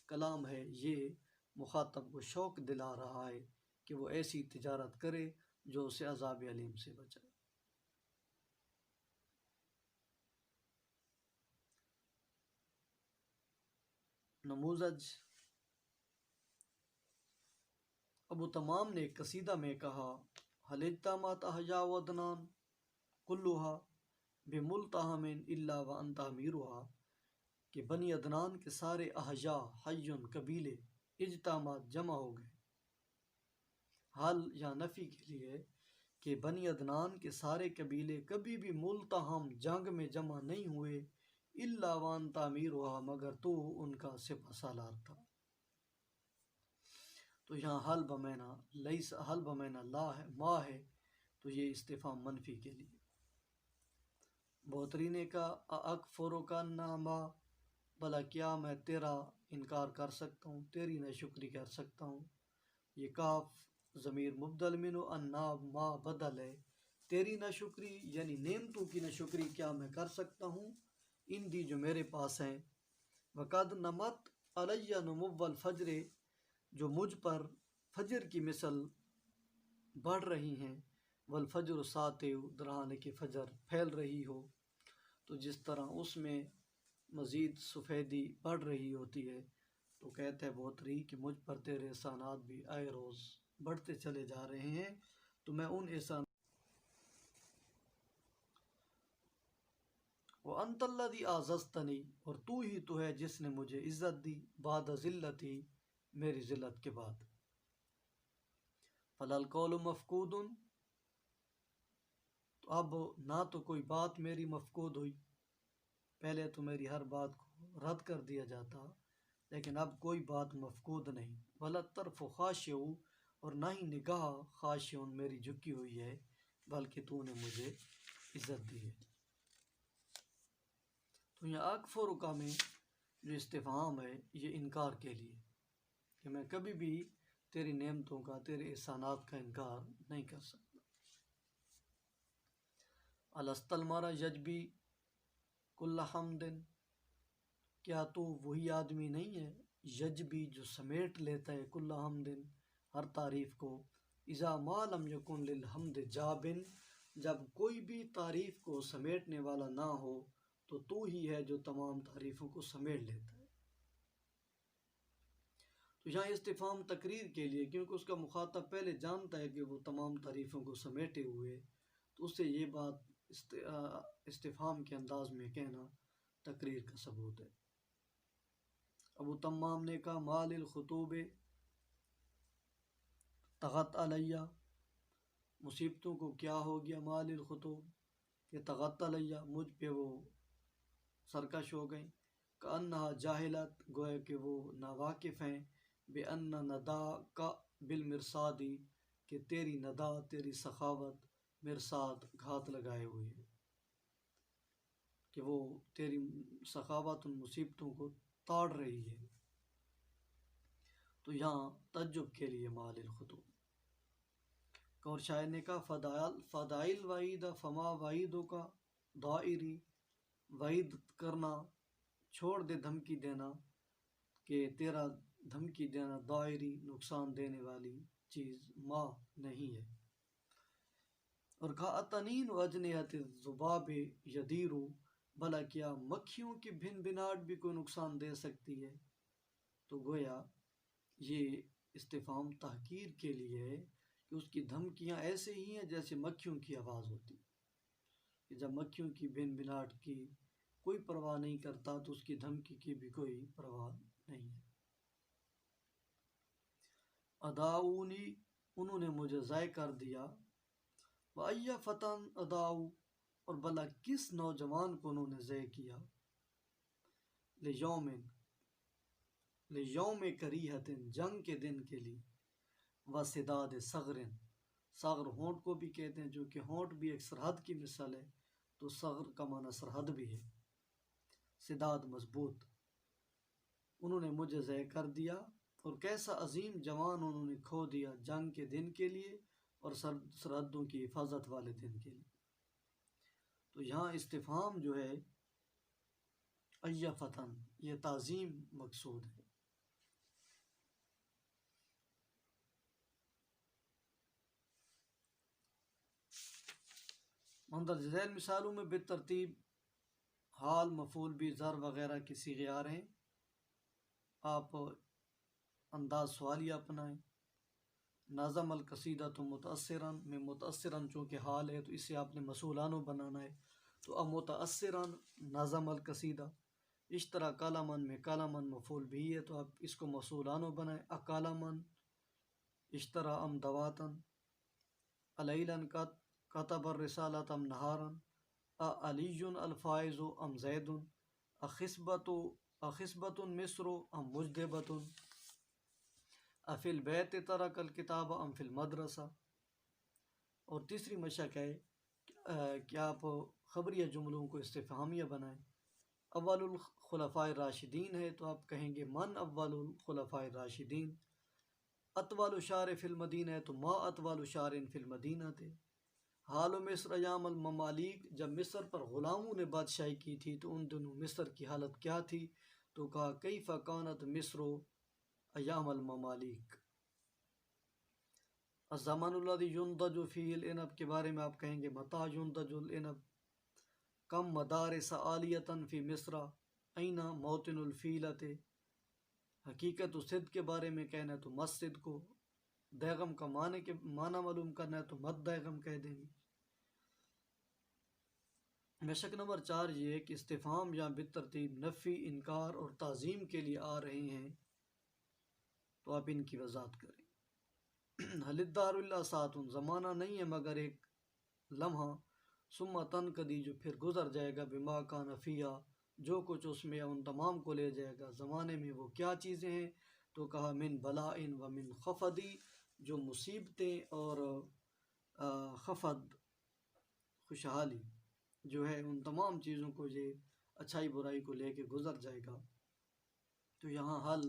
کلام ہے یہ مخاطب کو شوق دلا رہا ہے کہ وہ ایسی تجارت کرے جو اسے عذاب علیم سے بچائے۔ نموذج، ابو تمام نے ایک قصیدہ میں کہا، هل اجتمعت احجاء عدنان كلها بملتحم الا وانت امیرها، کہ بنی عدنان کے سارے احجاء، حیون قبیلے، اجتماعت جمع ہو گئے، حل یا نفی کے لیے کہ بنی عدنان کے سارے قبیلے کبھی بھی ملتحم جنگ میں جمع نہیں ہوئے، الا وانت امیرها، مگر تو ان کا سپہ سالار تھا۔ تو یہاں حل بمینا لیس حل بمینا لا ہے ما ہے، تو یہ استفہام منفی کے لیے۔ بہتری نے کہا اکفرو کا ناما، بھلا کیا میں تیرا انکار کر سکتا ہوں، تیری ناشکری کر سکتا ہوں۔ یہ کاف ضمیر مبدل منو انا ما بدل ہے، تیری ناشکری یعنی نعمتوں کی ناشکری کیا میں کر سکتا ہوں، ان دی جو میرے پاس ہیں۔ وقد نمت علیہ نمو الفجر، جو مجھ پر فجر کی مثل بڑھ رہی ہیں، والفجر ساتع، درہانے کی فجر پھیل رہی ہو، تو جس طرح اس میں مزید سفیدی بڑھ رہی ہوتی ہے، تو کہتے ہیں بہتری کہ مجھ پر تیرے احسانات بھی آئے روز بڑھتے چلے جا رہے ہیں، تو میں ان احسان وَأَنْتَ الَّذِي أَعْزَزْتَنِي، اور تو ہی تو ہے جس نے مجھے عزت دی، بعد ذلتی، میری ذلت کے بعد۔ فَلَا الْقَوْلُ مَفْقُودٌ، تو اب نہ تو کوئی بات میری مفقود ہوئی، پہلے تو میری ہر بات کو رد کر دیا جاتا، لیکن اب کوئی بات مفقود نہیں۔ وَلَا الطَّرْفُ خَاشِعُ، اور نہ ہی نگاہ خاشع میری جھکی ہوئی ہے، بلکہ تو نے مجھے عزت دی ہے۔ تو یہاں اکفر کا میں جو استفہام ہے یہ انکار کے لیے، کہ میں کبھی بھی تیری نعمتوں کا، تیرے احسانات کا انکار نہیں کر سکتا۔ الست المرء یجبی کل حمد، کیا تو وہی آدمی نہیں ہے، یجبی جو سمیٹ لیتا ہے، کل حمد ہر تعریف کو، اذا ما لم یکن للحمد جابن، جب کوئی بھی تعریف کو سمیٹنے والا نہ ہو، تو ہی ہے جو تمام تعریفوں کو سمیٹ لیتا ہے۔ تو یہاں استفہام تقریر کے لیے، کیونکہ اس کا مخاطب پہلے جانتا ہے کہ وہ تمام تعریفوں کو سمیٹے ہوئے، تو اس سے یہ بات استفہام کے انداز میں کہنا تقریر کا ثبوت ہے۔ ابو تمام نے کہا مال الخطوب طغت علیہ، مصیبتوں کو کیا ہو گیا، مال الخطوب کہ طغت علیہ، مجھ پہ وہ سرکش ہو گئیں، کأنہا جاہلت، گویا کہ وہ ناواقف ہیں، بے ان ندا کا بالمرصادی، کہ تیری ندا، تیری سخاوت، مرصاد گھات لگائے ہوئے ہے، کہ وہ تیری سخاوت ان مصیبتوں کو تاڑ رہی ہے۔ تو یہاں تعجب کے لیے مال الخطوب۔ اور شاعر نے کہا فدائل وعید فما وعیدوں کا دائری، وعید کرنا چھوڑ دے، دھمکی دینا، کہ تیرا دھمکی دینا دائری نقصان دینے والی چیز ما نہیں ہے۔ اور کہا اتنین وجنیت الذباب یدیرو، بھلا کیا مکھیوں کی بھن بھناٹ بھی کوئی نقصان دے سکتی ہے۔ تو گویا یہ استفہام تحقیر کے لیے ہے کہ اس کی دھمکیاں ایسے ہی ہیں جیسے مکھیوں کی آواز ہوتی، کہ جب مکھیوں کی بھن بھناٹ کی کوئی پرواہ نہیں کرتا، تو اس کی دھمکی کی بھی کوئی پرواہ نہیں ہے۔ اداؤنی، انہوں نے مجھے ضائع کر دیا، وَأَيَّ فَتًى أَدَاؤ، اور بھلا کس نوجوان کو انہوں نے ضائع کیا، لیوم کریہۃ، جنگ کے دن کے لیے، وسداد صغر، صغر ہونٹ کو بھی کہتے ہیں، جو کہ ہونٹ بھی ایک سرحد کی مثال ہے، تو صغر کا معنی سرحد بھی ہے، سداد مضبوط، انہوں نے مجھے ضائع کر دیا، اور کیسا عظیم جوان انہوں نے کھو دیا جنگ کے دن کے لیے اور سرحدوں کی حفاظت والے دن کے لیے۔ تو یہاں استفہام جو ہے ایّ فتن، یہ تعظیم مقصود ہے۔ مندرجہ ذیل مثالوں میں بالترتیب حال، مفعول بھی، ظرف وغیرہ کی صیغے آ رہے ہیں، آپ انداز سوالیہ اپنائیں۔ نظم القصیدۃ متأثراً، میں متأثراً چونکہ حال ہے تو اسے آپ نے مسئولانو بنانا ہے، تو اب متأثراً نظم القصیدہ۔ اشترا کالمن، میں کالمن مفعول بھی ہے تو آپ اس کو مسئولانو بنائیں، اکالمن، اشترا ام دواتن، علیلن کتب الرسالۃ ام نہارن، علی الفائز ام زید، اخصبۃ مصر ام مجدبۃ، افل بیت ترک الکتاب ام فی المدرسہ. اور تیسری مشق ہے کہ آپ خبریہ جملوں کو استفہامیہ بنائیں. اول الخلفاء الراشدین ہے تو آپ کہیں گے من اول الخلفاء الراشدین. اطول شہر فی المدینہ ہے تو ما اطول شہر فی المدینہ تھے. حال مصر ایام الممالک، جب مصر پر غلاموں نے بادشاہی کی تھی تو ان دنوں مصر کی حالت کیا تھی؟ تو کہا کیف کانت مصر ایام الممالک. الزمان الذی ينضج فیہ العنب کے بارے میں آپ کہیں گے متى ينضج العنب. کم مدارس عالیۃ فی مصر این موطن الفیلۃ. حقیقت و صدق کے بارے میں کہنا ہے تو مسجد کو. دیغم کا معنی معلوم کرنا ہے تو مد دیغم کہہ دیں گے. مشق نمبر 4 یہ ہے کہ استفہام یا بالترتیب نفی، انکار اور تعظیم کے لیے آ رہے ہیں تو آپ ان کی وضاحت کریں. حل الدار الا ساعۃ، زمانہ نہیں ہے مگر ایک لمحہ. ثم تنقضی، جو پھر گزر جائے گا. بما کان فیہا، جو کچھ اس میں ان تمام کو لے جائے گا. زمانے میں وہ کیا چیزیں ہیں؟ تو کہا من بلاء و من خفدی، جو مصیبتیں اور خفد خوشحالی جو ہے ان تمام چیزوں کو یہ اچھائی برائی کو لے کے گزر جائے گا. تو یہاں حل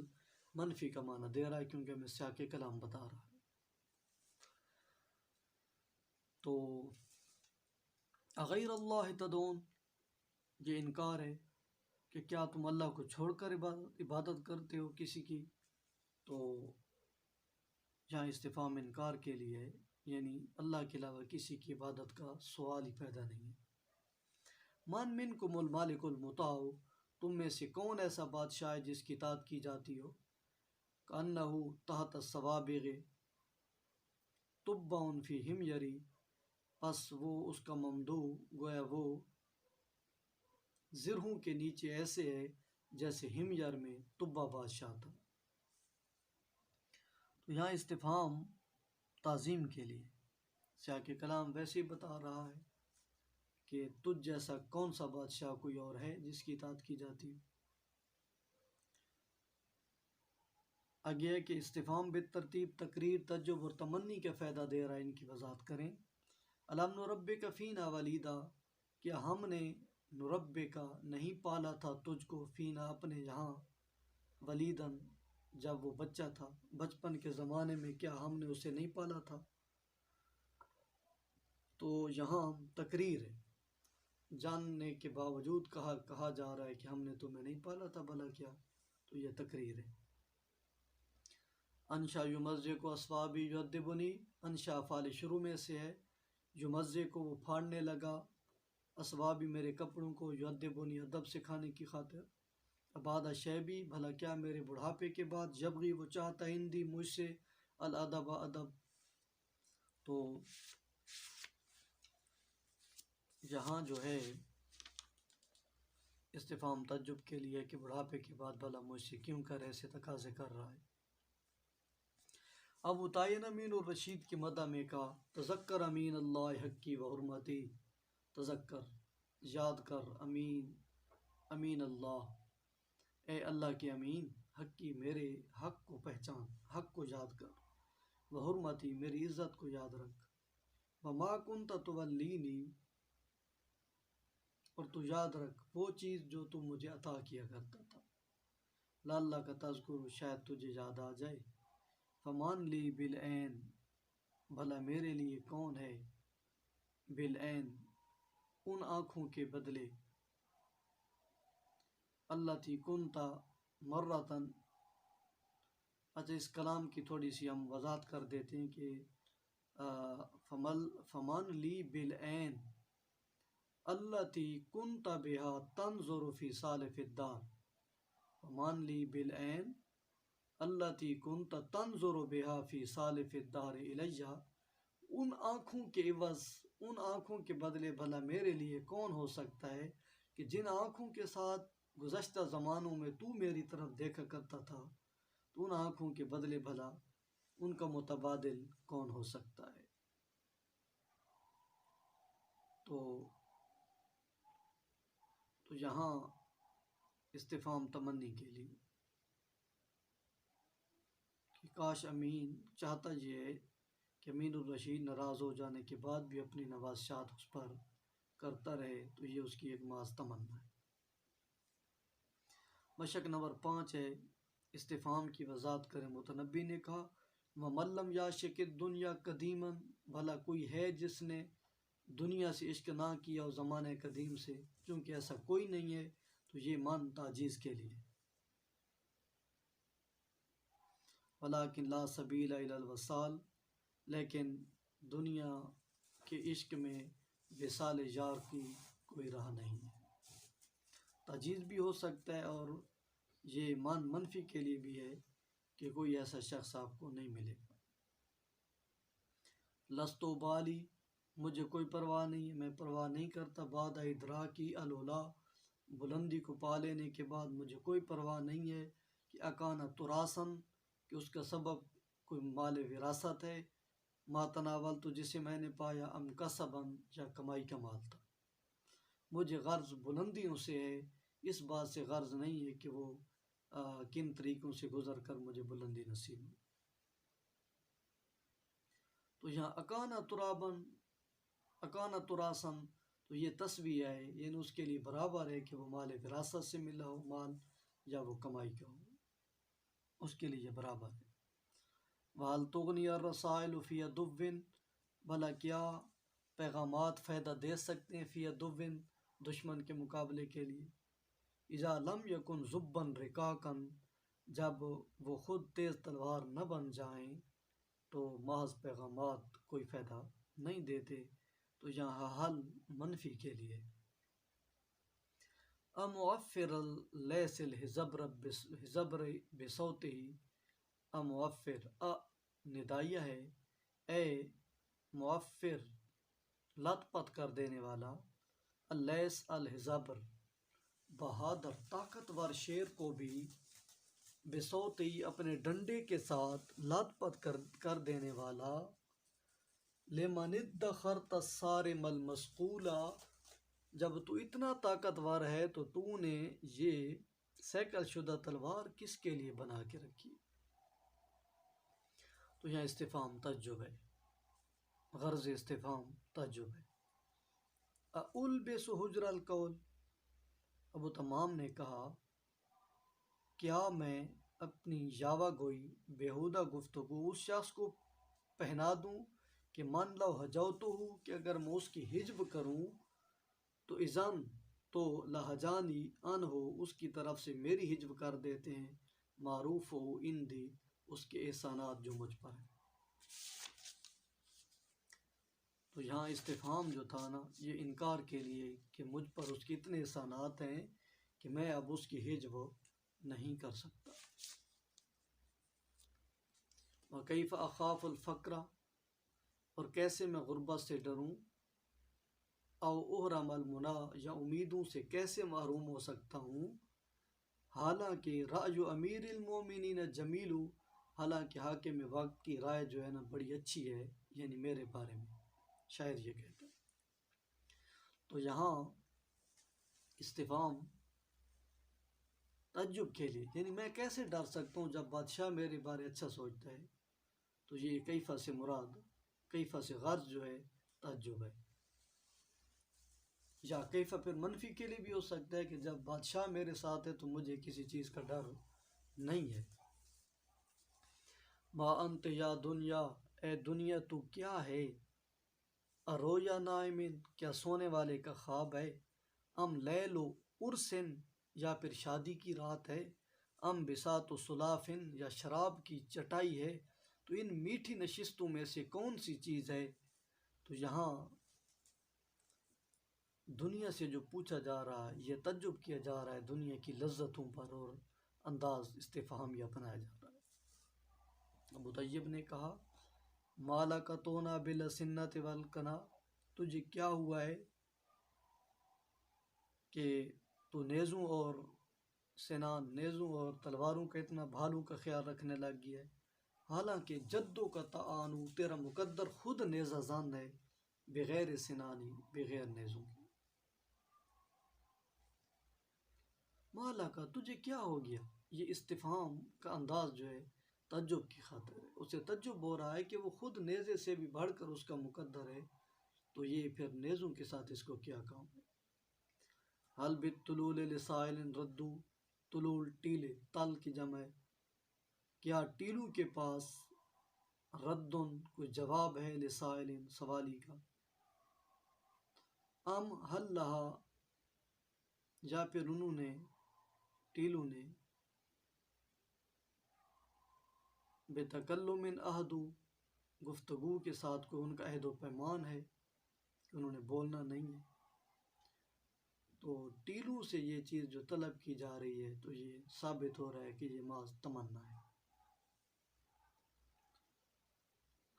منفی کا معنی دے رہا ہے کیونکہ ہمیں سیاق کلام بتا رہا ہے. تو اغیر اللہ تدعون، یہ انکار ہے کہ کیا تم اللہ کو چھوڑ کر عبادت کرتے ہو کسی کی. تو یہاں استفہام انکار کے لیے ہے، یعنی اللہ کے علاوہ کسی کی عبادت کا سوال ہی پیدا نہیں ہے. من منکم المالک المطاع، تم میں سے کون ایسا بادشاہ ہے جس کی اطاعت کی جاتی ہو. کأنہ تحت الصوابغ تبع فی حمیر، پس وہ اس کا ممدوح گویا وہ زرہوں کے نیچے ایسے ہے جیسے حمیر میں تبع بادشاہ تھا. تو یہاں استفہام تعظیم کے لیے. سیاق کلام ویسے ہی بتا رہا ہے کہ تجھ جیسا کون سا بادشاہ کوئی اور ہے جس کی اطاعت کی جاتی ہو. آگے ہے کہ استفہام بالترتیب تقریر، تعجب اور تمنی کا فائدہ دے رہا ہے. ان کی وضاحت کریں. الم نربک فینا ولیدا، کیا ہم نے نربک نہیں پالا تھا تجھ کو، فینا اپنے یہاں، ولیدن جب وہ بچہ تھا، بچپن کے زمانے میں کیا ہم نے اسے نہیں پالا تھا. تو یہاں تقریر ہے، جاننے کے باوجود کہا جا رہا ہے کہ ہم نے تمہیں نہیں پالا تھا بھلا کیا. تو یہ تقریر ہے. انشا یمزے کو اسوابی یدبنی، انشا فعل شروع میں سے ہے. یمزے کو وہ پھاڑنے لگا، اسوابی میرے کپڑوں کو، یدبنی ادب سکھانے کی خاطر. بعد شیبی، بھلا کیا میرے بڑھاپے کے بعد. یبغی وہ چاہتا ہندی مجھ سے، الادب ادب. تو یہاں جو ہے استفہام تعجب کے لیے کہ بڑھاپے کے بعد بھلا مجھ سے کیوں کر ایسے تقاضے کر رہا ہے. اب اتعین امین الرشید کی مدح میں کہا تذکر امین اللہ حقی و حرمتی. تذکر یاد کر، امین اللہ، اے اللہ کے امین، حقی میرے حق کو پہچان، حق کو یاد کر. و حرمتی میری عزت کو یاد رکھ. وما کنت تولینی، اور تو یاد رکھ وہ چیز جو تم مجھے عطا کیا کرتا تھا. لعلہ کا تذکر، شاید تجھے یاد آ جائے. فمان لی بالعین، بھلا میرے لیے کون ہے، بالعین ان آنکھوں کے بدلے. اللہ تھی کنتا مرتن. اچھا اس کلام کی تھوڑی سی ہم وضاحت کر دیتے ہیں کہ فمان لی بالعین التی کنت بہا تنظر فی سالف الدار. فمان لی بالعین التی کنت تنظر بہا فی سالف الدار الیہ. ان آنکھوں کے عوض، ان آنکھوں کے بدلے بھلا میرے لیے کون ہو سکتا ہے کہ جن آنکھوں کے ساتھ گزشتہ زمانوں میں تو میری طرف دیکھا کرتا تھا، تو ان آنکھوں کے بدلے بھلا ان کا متبادل کون ہو سکتا ہے. تو یہاں استفہام تمنی کے لیے کہ کاش امین چاہتا یہ ہے کہ امین الرشید ناراض ہو جانے کے بعد بھی اپنی نوازشات اس پر کرتا رہے، تو یہ اس کی ایک محض تمنا ہے۔ مشق نمبر 5 ہے، استفہام کی وضاحت کریں۔ متنبی نے کہا وَمَن لَّمْ یعشق الدنیا قدیما، بھلا کوئی ہے جس نے دنیا سے عشق نہ کیا اور زمانے قدیم سے، چونکہ ایسا کوئی نہیں ہے تو یہ من تعجیز کے لیے۔ ولیکن لا سبیل الی الوصال، لیکن دنیا کے عشق میں وصال یار کی کوئی راہ نہیں ہے۔ تعجیز بھی ہو سکتا ہے اور یہ مان منفی کے لیے بھی ہے کہ کوئی ایسا شخص آپ کو نہیں ملے گا۔ لست بالی، مجھے کوئی پرواہ نہیں ہے، میں پرواہ نہیں کرتا۔ بعد ادراکی الولا، بلندی کو پا لینے کے بعد مجھے کوئی پرواہ نہیں ہے کہ اکانا تراسن، کہ اس کا سبب کوئی مال وراثت ہے، ما تناول تو جسے میں نے پایا، ام کسبن، یا کمائی کا مال تھا۔ مجھے غرض بلندیوں سے ہے، اس بات سے غرض نہیں ہے کہ وہ کن طریقوں سے گزر کر مجھے بلندی نصیب ہو۔ تو یہاں اکانا ترابن، اکانا تراسن، تو یہ تسویہ ہے، یعنی اس کے لیے برابر ہے کہ وہ مال وراثت سے ملا ہو مال یا وہ کمائی کا ہو، اس کے لیے یہ برابر ہے۔ وَهَلْ تُغْنِي الرَّسَائِلُ فِي عَدُوٍّ، بھلا کیا پیغامات فائدہ دے سکتے ہیں فی عدوٍ، دشمن کے مقابلے کے لیے۔ اذا لم یکن ذبًا رکاکن، جب وہ خود تیز تلوار نہ بن جائیں تو محض پیغامات کوئی فائدہ نہیں دیتے، تو یہاں حل منفی کے لیے۔ اموفر لیس الحزبر بصوتہ، اموفر ندائیہ ہے، اے موفر لت پت کر دینے والا، اللیس الحزبر بہادر طاقتور شیر کو بھی، بصوتی اپنے ڈنڈے کے ساتھ، لت پت کر دینے والا، لمن ادخرت الصارم المسقولا، جب تو اتنا طاقتور ہے تو تو نے یہ سیکل شدہ تلوار کس کے لیے بنا کے رکھی۔ تو یہاں استفہام تعجب ہے، غرض استفہام تعجب ہے۔ اُلبس حجر القول، ابو تمام نے کہا کیا میں اپنی یاوہ گوئی بیہودہ گفتگو اس شخص کو پہنا دوں کہ من لو حجوتہ، کہ اگر میں اس کی حجب کروں تو اذن تو لہجانی ان ہو، اس کی طرف سے میری حجب کر دیتے ہیں، معروف ہو اندی، اس کے احسانات جو مجھ پر ہیں۔ تو یہاں استفہام جو تھا نا، یہ انکار کے لیے کہ مجھ پر اس کے اتنے احسانات ہیں کہ میں اب اس کی حجب نہیں کر سکتا۔ وَكَيْفَ أَخَافُ الْفَقْرَ، اور کیسے میں غربت سے ڈروں، او احرم المنا، یا امیدوں سے کیسے محروم ہو سکتا ہوں، حالانکہ رأی امیر المومنین جمیل، حالانکہ حاکم وقت کی رائے جو ہے نا بڑی اچھی ہے، یعنی میرے بارے میں، شاعر یہ کہتا ہے۔ تو یہاں استفہام تعجب کے لیے، یعنی میں کیسے ڈر سکتا ہوں جب بادشاہ میرے بارے اچھا سوچتا ہے، تو یہ کیفہ سے مراد، کیفہ سے غرض جو ہے تعجب ہے۔ یا کیفہ پھر منفی کے لیے بھی ہو سکتا ہے کہ جب بادشاہ میرے ساتھ ہے تو مجھے کسی چیز کا ڈر نہیں ہے۔ ما انت یا دنیا، اے دنیا تو کیا ہے، ارویا نائمن، کیا سونے والے کا خواب ہے، ام لیل و ارسن، یا پھر شادی کی رات ہے، ام بساط و سلافن، یا شراب کی چٹائی ہے، تو ان میٹھی نشستوں میں سے کون سی چیز ہے۔ تو یہاں دنیا سے جو پوچھا جا رہا ہے، یہ تعجب کیا جا رہا ہے دنیا کی لذتوں پر، اور انداز استفہامی اپنایا جا رہا ہے۔ ابو طیب نے کہا مالا کا تونا بالسنت والکنا، تجھے کیا ہوا ہے کہ تو نیزوں اور سنان، نیزوں اور تلواروں کا اتنا بھالوں کا خیال رکھنے لگ گیا ہے، حالانکہ جدوں کا تعانو، تیرا مقدر خود نیزہ زن ہے، بغیر سنانی، بغیر نیزوں کی۔ مالا کا، تجھے کیا ہو گیا، یہ استفہام کا انداز جو ہے تعجب کی خاطر ہے، اسے تعجب ہو رہا ہے کہ وہ خود نیزے سے بھی بڑھ کر اس کا مقدر ہے، تو یہ پھر نیزوں کے ساتھ اس کو کیا کام ہے۔ حل بالطلول لسائل ردو، طلول ٹیلے، تل کی جمع ہے، کیا ٹیلو کے پاس ردن کوئی جواب ہے، لسائل سوالی کا، ام حل لہا، یا پھر انہوں نے ٹیلو نے بے تکلم عہدو، گفتگو کے ساتھ کوئی ان کا عہد و پیمان ہے کہ انہوں نے بولنا نہیں ہے۔ تو ٹیلو سے یہ چیز جو طلب کی جا رہی ہے تو یہ ثابت ہو رہا ہے کہ یہ محض تمنا ہے۔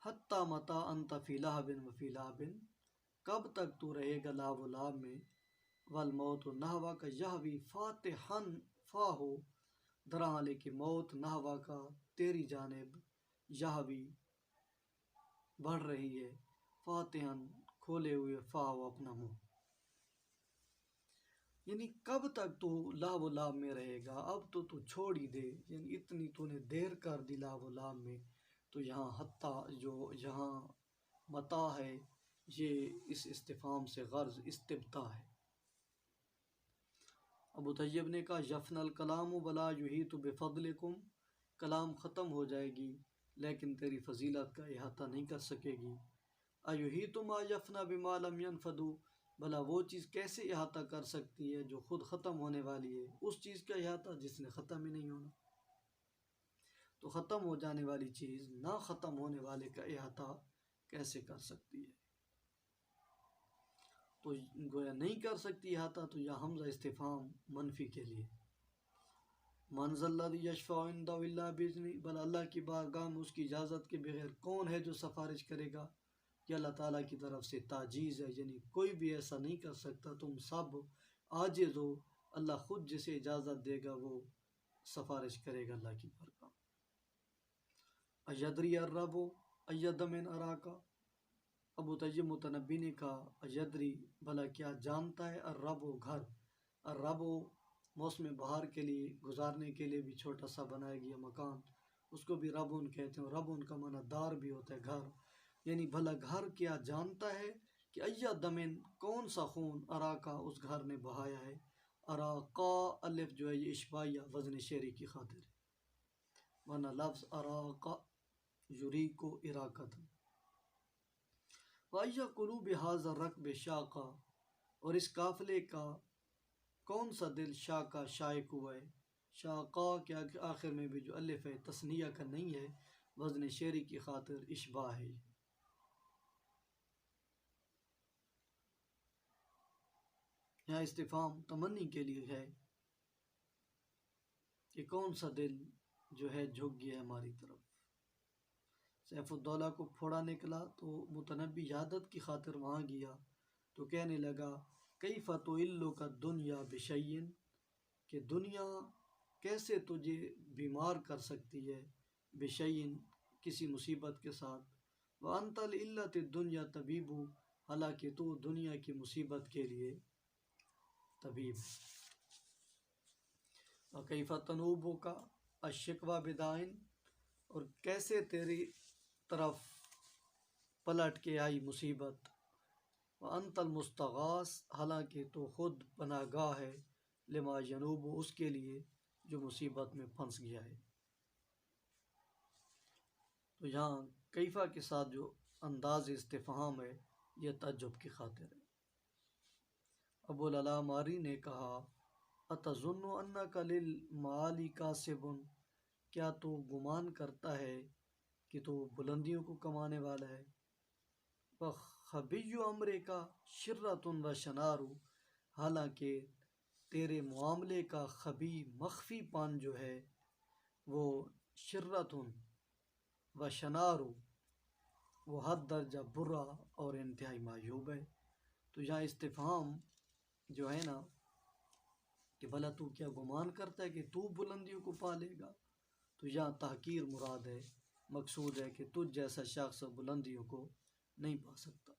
حتی متی انت فی لہب و فی لعب، کب تک تو رہے گا لعب و لعب میں، والموت نحوہ کا یہوی فاتحا، فاہو درحال کہ موت نحوہ کا تیری جانب، یہوی بڑھ رہی ہے، فاتحا کھولے ہوئے، فاہو اپنا منہ، یعنی کب تک تو لعب و لعب میں رہے گا، اب تو چھوڑ ہی دے، یعنی اتنی تو نے دیر کر دی لعب و لعب میں۔ تو یہاں حتی جو یہاں متا ہے یہ اس استفہام سے غرض استبداء ہے۔ ابو طیب نے کہا یفن الکلام ولا یحیط بفضلکم، کلام ختم ہو جائے گی لیکن تیری فضیلت کا احاطہ نہیں کر سکے گی۔ ایحیط ما یفنا بما لم ینفد، بھلا وہ چیز کیسے احاطہ کر سکتی ہے جو خود ختم ہونے والی ہے، اس چیز کا احاطہ جس نے ختم ہی نہیں ہونا۔ تو ختم ہو جانے والی چیز نہ ختم ہونے والے کا احاطہ کیسے کر سکتی ہے؟ تو گویا نہیں کر سکتی احاطہ، تو یا حمزہ استفہام منفی کے لیے۔ من ذا الذی یشفع عندہ الا باذنہ، بل اللہ کی بارگاہ میں اس کی اجازت کے بغیر کون ہے جو سفارش کرے گا؟ یہ اللہ تعالیٰ کی طرف سے تعجیز ہے، یعنی کوئی بھی ایسا نہیں کر سکتا، تم سب عاجز ہو، اللہ خود جسے اجازت دے گا وہ سفارش کرے گا اللہ کی بارگاہ۔ ایدری الرب اید من اراکا، ابو طیب متنبی نے کہا ایدری، بھلا کیا جانتا ہے، الرب گھر، الرب موسم بہار کے لیے گزارنے کے لیے بھی چھوٹا سا بنایا گیا مکان، اس کو بھی ربون کہتے ہیں، ربون کا معنی دار بھی ہوتا ہے، گھر، یعنی بھلا گھر کیا جانتا ہے کہ ایا دمن کون سا خون اراکا اس گھر نے بہایا ہے۔ اراقا الف جو ہے یہ اشباعیہ وزن شعری کی خاطر ہے، ورنہ لفظ اراقا یریکو اراقتا۔ وَأَيَّ قُلُوبِ هَذَا الرَّكْبِ شَاقًا، اور اس قافلے کا کون سا دل شاقہ شائق ہوا ہے، شاقہ کے آخر میں بھی جو الف ہے تثنیہ کا نہیں ہے، وزن شعری کی خاطر اشباع ہے۔ یہاں استفہام تمنی کے لیے ہے کہ کون سا دل جو ہے جھک گیا ہماری طرف۔ سیف الدولہ کو پھوڑا نکلا تو متنبی یادت کی خاطر وہاں گیا تو کہنے لگا کیف تعلق الدنیا بشیء، کہ دنیا کیسے تجھے بیمار کر سکتی ہے، بشیء کسی مصیبت کے ساتھ، وانت لعلت الدنیا طبیب، حالانکہ تو دنیا کی مصیبت کے لیے طبیب۔ وکیف تنوبک الشکوى بداء، اور کیسے تیری طرف پلٹ کے آئی مصیبت، وانت المستغاث، حالانکہ تو خود پناہ گاہ ہے، لما ینوب اس کے لیے جو مصیبت میں پھنس گیا ہے۔ تو یہاں کیفہ کے ساتھ جو انداز استفہام ہے یہ تعجب کی خاطر ہے۔ ابو العلا ماری نے کہا اتظن انک للمعالی کاسب، کیا تو گمان کرتا ہے کہ تو بلندیوں کو کمانے والا ہے، وخبی امرک شرۃ و شنار، حالانکہ تیرے معاملے کا خبی مخفی پن جو ہے وہ شرۃ و شنار، وہ حد درجہ برا اور انتہائی معیوب ہے۔ تو یہاں استفہام جو ہے نا کہ بھلا تو کیا گمان کرتا ہے کہ تو بلندیوں کو پا لے گا، تو یہاں تحقیر مراد ہے، مقصود ہے کہ تجھ جیسا شخص بلندیوں کو نہیں پا سکتا۔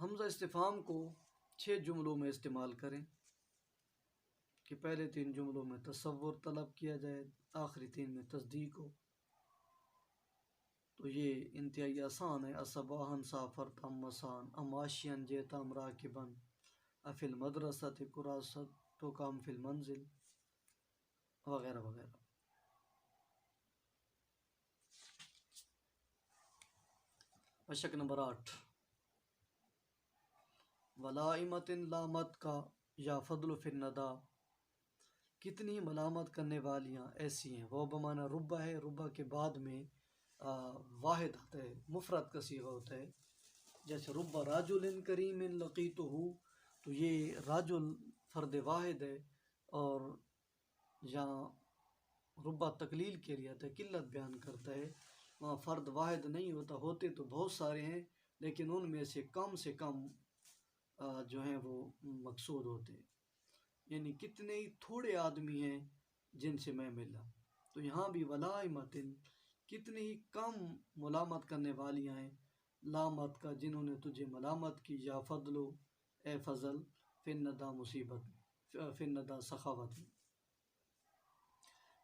حمزہ استفہام کو 6 جملوں میں استعمال کریں کہ پہلے 3 جملوں میں تصور طلب کیا جائے، آخری 3 میں تصدیق ہو۔ تو یہ انتہائی آسان ہے۔ اصباحن سافرت ام مسان ام عاشین جیتام راکبن افی المدرسۃ کراست کام فی المنزل وغیرہ وغیرہ۔ مشق نمبر 8، ولائمت لامت کا یا فضل فی الندا، کتنی ملامت کرنے والیاں ایسی ہیں۔ وہ بمعنی ربہ ہے، ربہ کے بعد میں واحد آتا ہے، مفرد کا صیغہ ہوتا ہے، جیسے ربہ راجل کریم لقیتہ، تو یہ راجل فرد واحد ہے، اور جہاں ربہ تقلیل کے لیے آتا ہے، قلت بیان کرتا ہے، وہاں فرد واحد نہیں ہوتا، ہوتے تو بہت سارے ہیں لیکن ان میں سے کم جو ہیں وہ مقصود ہوتے ہیں، یعنی کتنے ہی تھوڑے آدمی ہیں جن سے میں ملا۔ تو یہاں بھی ولائمت، کتنی ہی کم ملامت کرنے والیاں ہیں، لامت کا جنہوں نے تجھے ملامت کی، یا فضلو اے فضل، فی الندا مصیبت میں، فی الندا سخاوت میں۔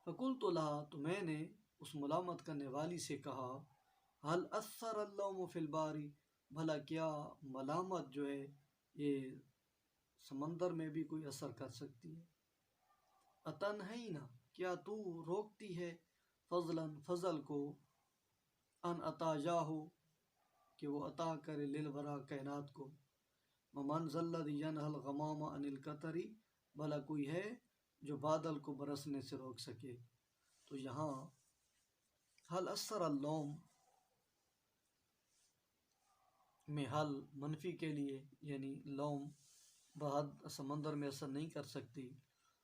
فقلت لہا، تو میں نے اس ملامت کرنے والی سے کہا، حل اثر اللوم فی الباری، بھلا کیا ملامت جو ہے یہ سمندر میں بھی کوئی اثر کر سکتی ہے؟ اتنہینا، کیا تو روکتی ہے، فضلاً فضل کو، ان عطا جاہو کہ وہ عطا کرے، للورا کائنات کو، ومن ذا الذی ینہی الغمام عن القطر، بھلا کوئی ہے جو بادل کو برسنے سے روک سکے۔ تو یہاں حل اثر اللوم میں حل منفی کے لیے، یعنی لوم بہت سمندر میں اثر نہیں کر سکتی،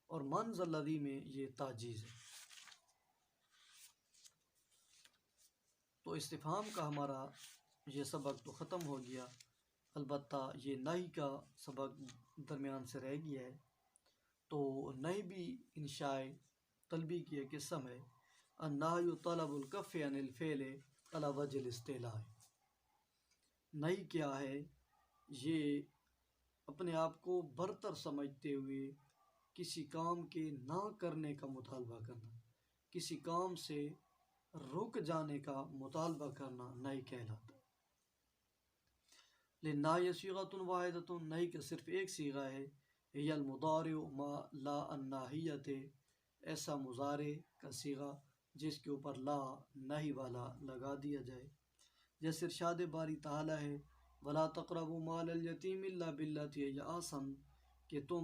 اور من ذا الذی میں یہ تعجیز ہے۔ تو استفہام کا ہمارا یہ سبق تو ختم ہو گیا، البتہ یہ نہی کا سبق درمیان سے رہ گیا ہے۔ تو نہی بھی انشاء طلبی کی ایک قسم ہے، النہی طلب الکف عن الفعل علی وجہ الاستعلاء۔ نہی کیا ہے؟ یہ اپنے آپ کو برتر سمجھتے ہوئے کسی کام کے نہ کرنے کا مطالبہ کرنا، کسی کام سے رک جانے کا مطالبہ کرنا نہی کہلاتا ہے۔ للنہی صیغۃ واحدۃ، نہی کا صرف ایک صیغہ ہے، ہی المضارع ما لا الناہیۃ، ایسا مضارع کا صیغہ جس کے اوپر لا نہی والا لگا دیا جائے، جیسے ارشاد باری تعالیٰ ہے، وَلَا تَقْرَبُوا مَالَ الْيَتِيمِ إِلَّا بِالَّتِي هِيَ أَحْسَنُ، کہ تم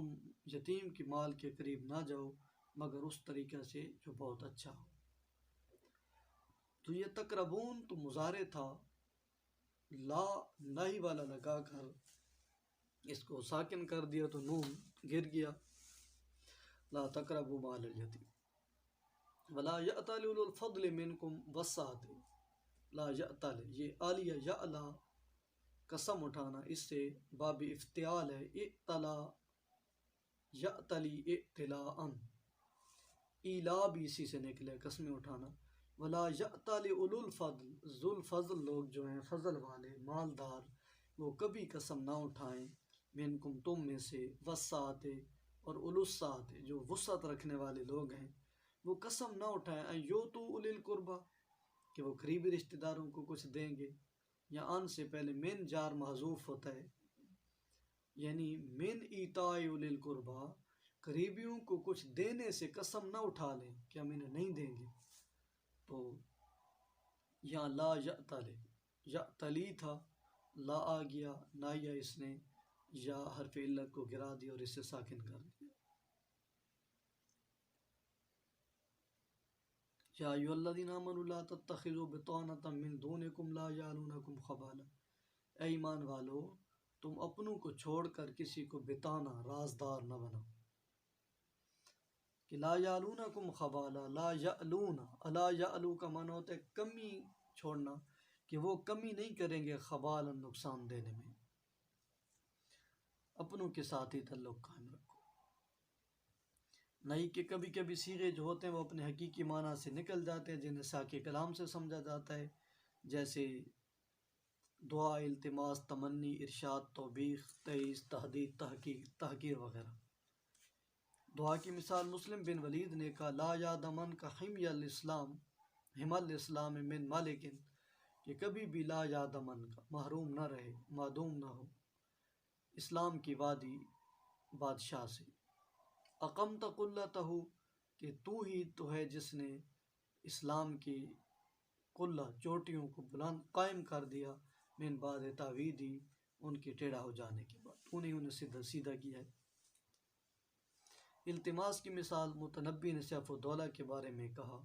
یتیم کے مال کے قریب نہ جاؤ مگر اس طریقہ سے جو بہت اچھا ہو۔ تو یہ تقربون تو مضارع تھا، لا نہی والا لگا کر اس کو ساکن کر دیا تو نون گر گیا، لا تقربوا مال الیتیم، ولا یأتل اولو الفضل منکم والسعۃ، لا یأتل، یہ عالیہ یعلا قسم اٹھانا، اس سے باب افتعال ہے، اعتلا یأتلی اعتلاءً، ایلا بھی اسی سے نکلے، قسمیں اٹھانا۔ ولا یأتل اولو الفضل، ذو الفضل لوگ جو ہیں فضل والے مالدار، وہ کبھی قسم نہ اٹھائیں، منکم تم میں سے، والسعۃ اور اولو السعۃ جو وسعت رکھنے والے لوگ ہیں، وہ قسم نہ اٹھائیں، ان یؤتوا اولی القربی کہ وہ قریبی رشتہ داروں کو کچھ دیں گے، یا ان سے پہلے من جار محذوف ہوتا ہے، یعنی من ایتاء اولی القربی، قریبیوں کو کچھ دینے سے قسم نہ اٹھا لیں کہ ہم انہیں نہیں دیں گے۔ تو یہاں لا یأتل، یأتلی تھا، لا آ گیا، ناہیہ اس نے یا حرف علت کو گرا دیا اور اسے ساکن کر دیا۔ یا ایھا الذین آمنوا لا تتخذوا بطانۃ من دونکم لا یعلونکم خبالا، اے ایمان والو تم اپنوں کو چھوڑ کر کسی کو بطانہ رازدار نہ بناؤ، کہ لا یعلونکم خبالا، لا یعلون، الا یعلو کا معنی ہوتا ہے کمی چھوڑنا، کہ وہ کمی نہیں کریں گے خبالا نقصان دینے میں۔ اپنوں کے ساتھ ہی تعلق قائم رکھو۔ نہیں کہ کبھی کبھی صیغے جو ہوتے ہیں وہ اپنے حقیقی معنی سے نکل جاتے ہیں، جنہیں ساق کلام سے سمجھا جاتا ہے، جیسے دعا، التماس، تمنی، ارشاد، توبیخ، تعیز، تہدید، تحقیر وغیرہ۔ دعا کی مثال مسلم بن ولید نے کہا لا یادمن کا حمی الاسلام حم الاسلام من مالکن، کہ کبھی بھی لا یادمن کا محروم نہ رہے، معدوم نہ ہو اسلام کی وادی بادشاہ سے۔ اقمت قلتہ، کہ تو ہی تو ہے جس نے اسلام کی قلہ چوٹیوں کو بلند قائم کر دیا، من بعد تعویدی، ان کے ٹیڑھا ہو جانے کے بعد تو نے انہیں سیدھا سیدھا کیا ہے۔ التماس کی مثال متنبی نے سیف الدولہ کے بارے میں کہا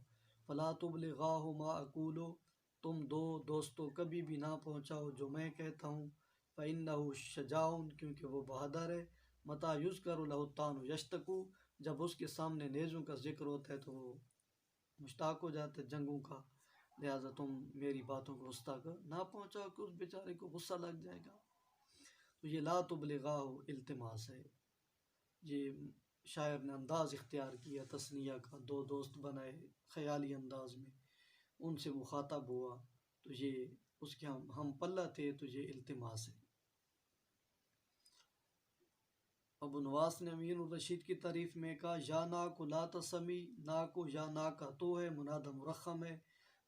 فلا تبلغاہ ما اقولو، تم دو دوستوں کبھی بھی نہ پہنچاؤ جو میں کہتا ہوں، فإنہ شجاع، کیونکہ وہ بہادر ہے، متا یذکر لہ الطعن یشتکو، جب اس کے سامنے نیزوں کا ذکر ہوتا ہے تو وہ مشتاق ہو جاتا ہے جنگوں کا، لہٰذا تم میری باتوں کو اس تک نہ پہنچاؤ کہ اس بیچارے کو غصہ لگ جائے گا۔ تو یہ لا تبلغاہ التماس ہے۔ یہ شاعر نے انداز اختیار کیا تثنیہ کا، دو دوست بنائے خیالی انداز میں، ان سے مخاطب ہوا تو یہ اس کے ہم پلہ تھے، تو یہ التماس ہے۔ ابو نواس نے امین الرشید کی تعریف میں کہا یا ناکو لا تسمی، ناکو یا ناکا تو ہے منادہ مرخم ہے،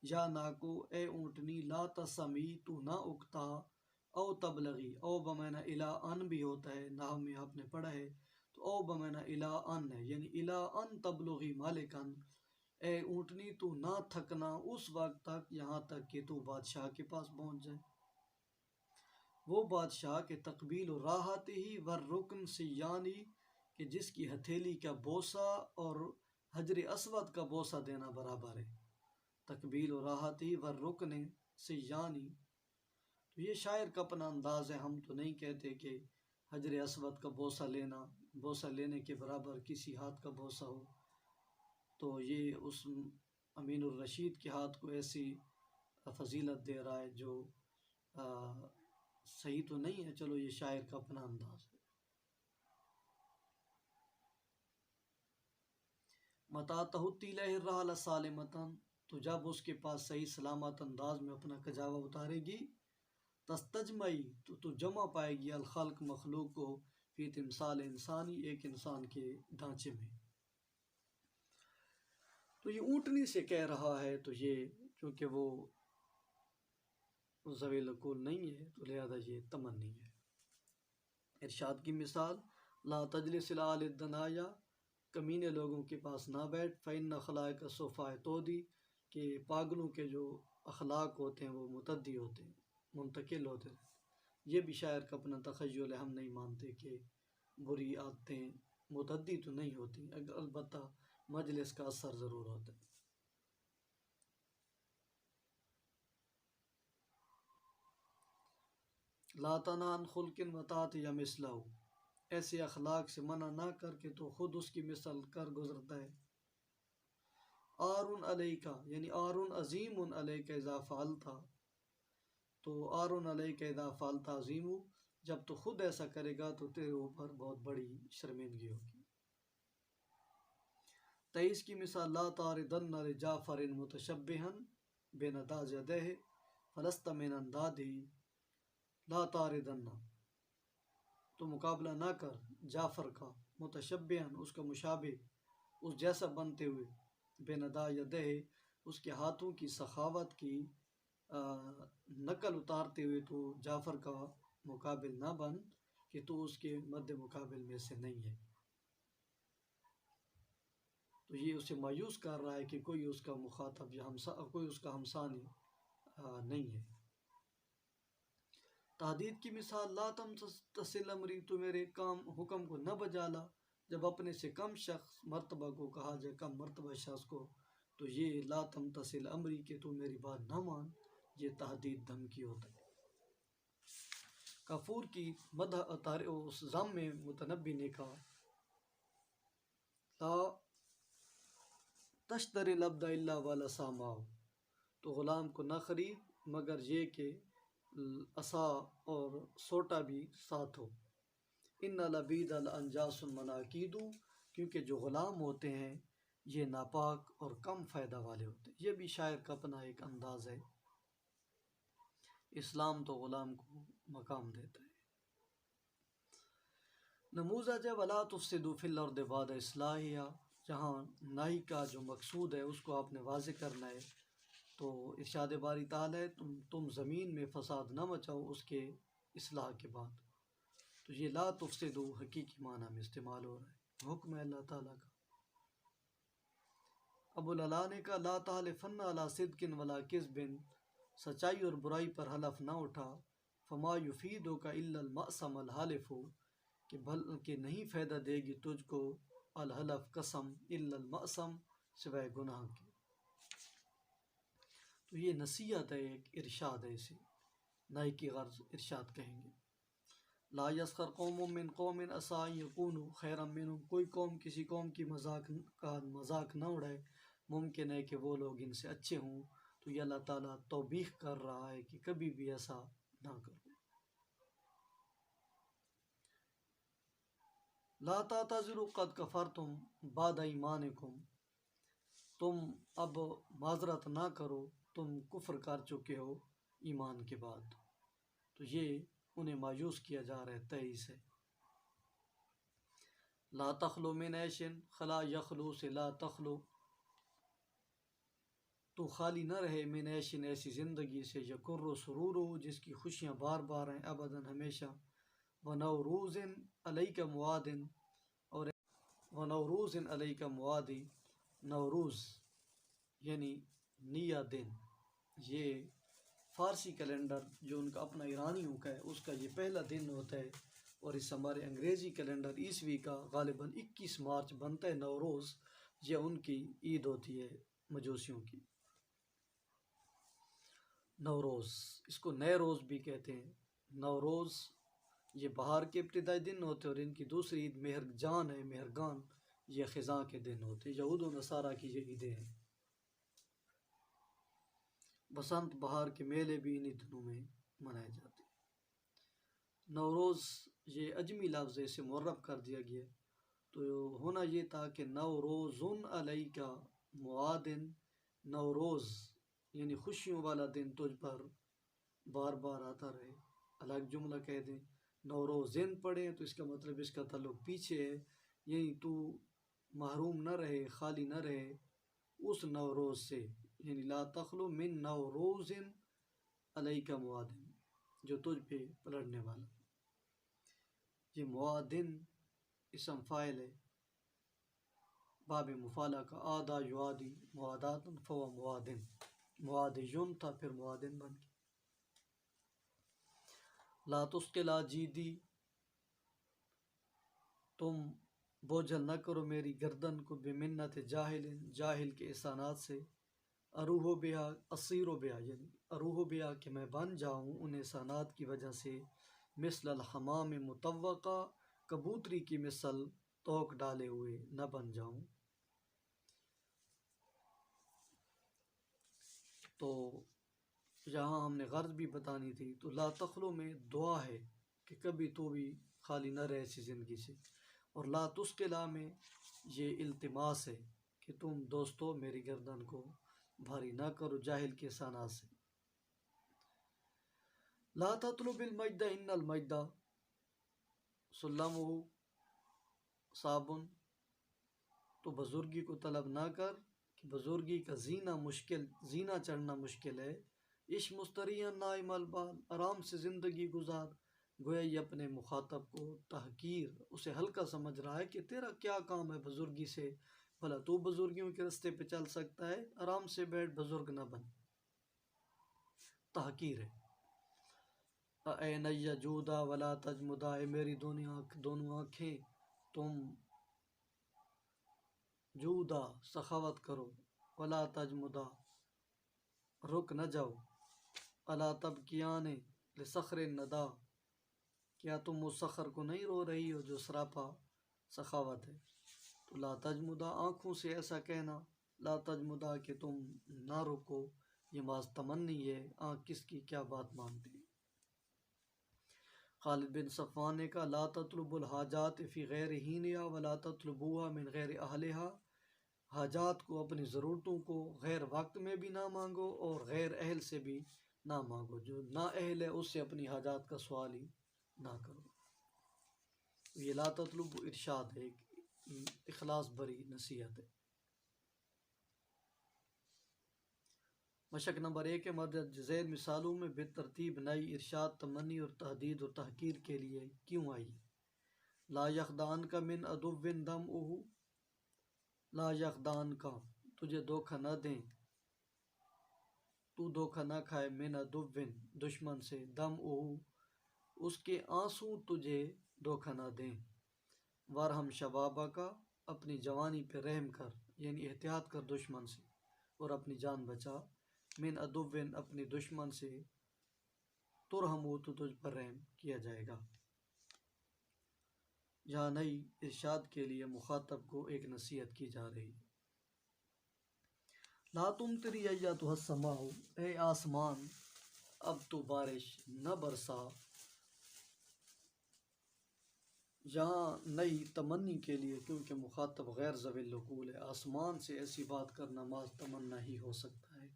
یا ناکو اے اونٹنی، لا تسمی تو نہ اکتا، او تبلغی، او بمعنی الا ان بھی ہوتا ہے، نحو میں آپ نے پڑھا ہے، تو او بمعنی الا ان ہے، یعنی الا ان تبلغی مالکن، اے اونٹنی تو نہ تھکنا اس وقت تک یہاں تک کہ تو بادشاہ کے پاس پہنچ جائے، وہ بادشاہ کے تقبیل و راحت ہی والرکن سیانی، کہ جس کی ہتھیلی کا بوسہ اور حجر اسود کا بوسہ دینا برابر ہے، تقبیل و راحت ہی والرکن سیانی۔ تو یہ شاعر کا اپنا انداز ہے، ہم تو نہیں کہتے کہ حجر اسود کا بوسہ لینے کے برابر کسی ہاتھ کا بوسہ ہو، تو یہ اس امین الرشید کے ہاتھ کو ایسی فضیلت دے رہا ہے جو صحیح تو نہیں ہے، چلو یہ شاعر کا اپنا انداز ہے۔ متا تہتی لہ الرحل سالمتاً، تو جب اس کے پاس صحیح سلامت انداز میں اپنا کجاوا اتارے گی، تستجمعی، تو جمع پائے گی الخلق مخلوق کو، فی تمثال انسانی، ایک انسان کے ڈھانچے میں۔ تو یہ اونٹنی سے کہہ رہا ہے، تو یہ چونکہ وہ ذوی العقول نہیں ہے تو لہذا یہ تمنی ہے۔ ارشاد کی مثال لا تجلس الى الدنایا، کمینے لوگوں کے پاس نہ بیٹھ، فإن خلائق صفائے تودی، کہ پاگلوں کے جو اخلاق ہوتے ہیں وہ متدی ہوتے ہیں، منتقل ہوتے ہیں۔ یہ بھی شاعر کا اپنا تخیل ہے، ہم نہیں مانتے کہ بری عادتیں متدی تو نہیں ہوتی، البتہ مجلس کا اثر ضرور ہوتا ہے۔ لا تنہا عن خلق وتأتی مثلہ، ایسے اخلاق سے منع نہ کر کے تو خود اس کی مثل کر گزرتا ہے۔ آرٌ علیک، یعنی آرٌ عظیم علیک اذا فعلت، تو آرٌ علیک اذا فعلت عظیم، جب تو خود ایسا کرے گا تو تیرے اوپر بہت بڑی شرمندگی ہوگی۔ 23 کی مثال لا تاردن لجعفر متشبہا بنداز یدہ فلست من اندادہ، لا تاردن، تو مقابلہ نہ کر جعفر کا، متشبہن، اس کا مشابہ، اس جیسا بنتے ہوئے، بندا یدہ، اس کے ہاتھوں کی سخاوت کی نقل اتارتے ہوئے تو جعفر کا مقابل نہ بن، کہ تو اس کے مد مقابل میں سے نہیں ہے۔ تو یہ اسے مایوس کر رہا ہے کہ کوئی اس کا مخاطب یا کوئی اس کا ہمسانی نہیں ہے۔ تحدید کی مثال لا تمتثل امری، تو میرے حکم کو نہ بجا لا، جب اپنے سے کم شخص مرتبہ کو کہا جائے، کم مرتبہ شخص کو، تو یہ لا تمتثل امری، کہ تو میری بات نہ مان، یہ تحدید دھمکی ہوتا ہے۔ کافور کی مدح اس ضم میں متنبی نے کہا لا تشتری العبد الا ولسامہ، تو غلام کو نہ خرید مگر یہ کہ عصا اور سوٹا بھی ساتھ ہو۔ ان العبید الانجاس المناکید، کیونکہ جو غلام ہوتے ہیں یہ ناپاک اور کم فائدہ والے ہوتے ہیں۔ یہ بھی شاعر کا اپنا ایک انداز ہے۔ اسلام تو غلام کو مقام دیتا ہے۔ نموذج ولا تفسدوا فی الارض بعد اصلاحها، جہاں نہی کا جو مقصود ہے اس کو آپ نے واضح کرنا ہے، تو ارشاد باری تعالیٰ ہے تم زمین میں فساد نہ مچاؤ اس کے اصلاح کے بعد۔ تو یہ لا تفسدوا حقیقی معنی میں استعمال ہو رہا ہے، حکم ہے اللہ تعالیٰ کا۔ ابو العلا نے کہا لا تحلفن علی صدق ولا کذب، سچائی اور برائی پر حلف نہ اٹھا، فما یفیدک الا المأثم الحالف، کہ نہیں فائدہ دے گی تجھ کو الحلف قسم الا المأثم سوائے گناہ کے۔ تو یہ نصیحت ہے، ایک ارشاد ہے، اسے نائی کی غرض ارشاد کہیں گے۔ لا یسخر قوم من قوم عسى ان یکونوا خیرا منهم، کوئی قوم کسی قوم کی مذاق نہ اڑائے، ممکن ہے کہ وہ لوگ ان سے اچھے ہوں۔ تو یہ اللہ تعالیٰ توبیخ کر رہا ہے کہ کبھی بھی ایسا نہ کرو۔ لا تعتذروا قد کفرتم بعد ایمانکم، تم اب معذرت نہ کرو، تم کفر کر چکے ہو ایمان کے بعد۔ تو یہ انہیں مایوس کیا جا رہا ہے تئی سے۔ لا تخلو من عیش خلا یخلو سے لا تخلو، تو خالی نہ رہے من عیش ایسی زندگی سے یکر و سرور ہو جس کی خوشیاں بار بار ہیں ابداً ہمیشہ، ونوروز علیک موادن، اور ونوروز علیک موادی، نوروز یعنی نیا دن، یہ فارسی کیلنڈر جو ان کا اپنا ایرانیوں کا ہے اس کا یہ پہلا دن ہوتا ہے، اور اس ہمارے انگریزی کیلنڈر عیسوی کا غالباً 21 مارچ بنتا ہے نوروز، یہ ان کی عید ہوتی ہے مجوسیوں کی۔ نوروز اس کو نئے روز بھی کہتے ہیں۔ نوروز یہ بہار کے ابتدائی دن ہوتے ہیں، اور ان کی دوسری عید مہرجان ہے، مہرگان یہ خزاں کے دن ہوتے ہیں۔ یہود و نصارہ کی یہ عیدیں ہیں۔ بسنت بہار کے میلے بھی انہی دنوں میں منائے جاتے ہیں۔ نوروز یہ اجمی لفظ ہے، اسے معرب کر دیا گیا، تو ہونا یہ تھا کہ نوروزن علیک موادن، نوروز یعنی خوشیوں والا دن تجھ پر بار بار آتا رہے۔ الگ جملہ کہہ دیں نوروزن پڑھیں تو اس کا مطلب اس کا تعلق پیچھے ہے، یعنی تو محروم نہ رہے، خالی نہ رہے اس نوروز سے، یعنی لا تخلو من نوروز علیک موادن، جو تجھ پہ پلٹنے والا۔ یہ موادن اسم فاعل ہے، باب مفعلہ کا آدھا یعادی موادات فهو موادن، موادیون تھا پھر موادن بن گیا۔ لا تثقل جیدی، تم بوجھل نہ کرو میری گردن کو، بمنت جاہل، جاہل کے احسانات سے، اروح بہا اسیر بہا، یعنی اروح بہا کہ میں بن جاؤں ان احسانات کی وجہ سے، مثل الحمام مطوقہ، کبوتری کی مثل توق ڈالے ہوئے نہ بن جاؤں۔ تو یہاں ہم نے غرض بھی بتانی تھی، تو لا تخلو میں دعا ہے کہ کبھی تو بھی خالی نہ رہے ایسی زندگی سے، اور لا تثقلا میں یہ التماس ہے کہ تم دوستو میری گردن کو بھاری نہ کرو جاہل کے احسانات سے۔ لا تطلب المجد ان المجد سلمہ صعب، تو بزرگی کو طلب نہ کر کہ بزرگی کا زینہ چڑھنا مشکل ہے۔ عش مستریاں نائم البال، آرام سے زندگی گزار، گویا یہ اپنے مخاطب کو تحقیر، اسے ہلکا سمجھ رہا ہے کہ تیرا کیا کام ہے بزرگی سے، بھلا تو بزرگیوں کے رستے پہ چل سکتا ہے، آرام سے بیٹھ، بزرگ نہ بن، تحقیر ہے۔ اے جودا ولا تجمدا، اے میری دونوں آنکھیں تم جودا سخاوت کرو، ولا تجمدا رک نہ جاؤ، الا تبکیان لصخر الندى، کیا تم اس صخر کو نہیں رو رہی ہو جو سراپا سخاوت ہے۔ تو لا تجمدا آنکھوں سے ایسا کہنا، لا تجمدا کہ تم نہ رکو، یہ محض تمنی ہے، آنکھ کس کی کیا بات مانتی ہے۔ خالد بن صفوان نے کہا لا تطلب الحاجات فی غیر حینہا ولا تطلبوها من غیر اہلہا، حاجات کو، اپنی ضرورتوں کو غیر وقت میں بھی نہ مانگو اور غیر اہل سے بھی نہ مانگو، جو نا اہل ہے اس سے اپنی حاجات کا سوال ہی نہ کرو۔ یہ لا تطلب ارشاد ہے، ایک اخلاص بری نصیحت ہے۔ مشق نمبر 1 ہے، مدد ذیل مثالوں میں بے ترتیب نئی ارشاد تمنی اور تحدید اور تحقیر کے لیے کیوں آئی؟ لا یخدان کا من ادو دم اوہ، لا یخدان کا تجھے دھوکہ نہ دیں، تو دھوکہ نہ کھائے، من ادو دشمن سے، دم اوہ اس کے آنسو تجھے دھوکہ نہ دیں، ورحم شبابہ کا اپنی جوانی پہ رحم کر، یعنی احتیاط کر دشمن سے اور اپنی جان بچا، من ادوین اپنی دشمن سے، ترہمو تو تجھ پر رحم کیا جائے گا۔ یہاں نئی ارشاد کے لیے مخاطب کو ایک نصیحت کی جا رہی ہے۔ لا تمطری ایتھا السماء، اے آسمان اب تو بارش نہ برسا۔ یہاں نئی تمنی کے لیے، کیونکہ مخاطب غیر ذوی العقول ہے، آسمان سے ایسی بات کرنا محض تمنا ہی ہو سکتا ہے۔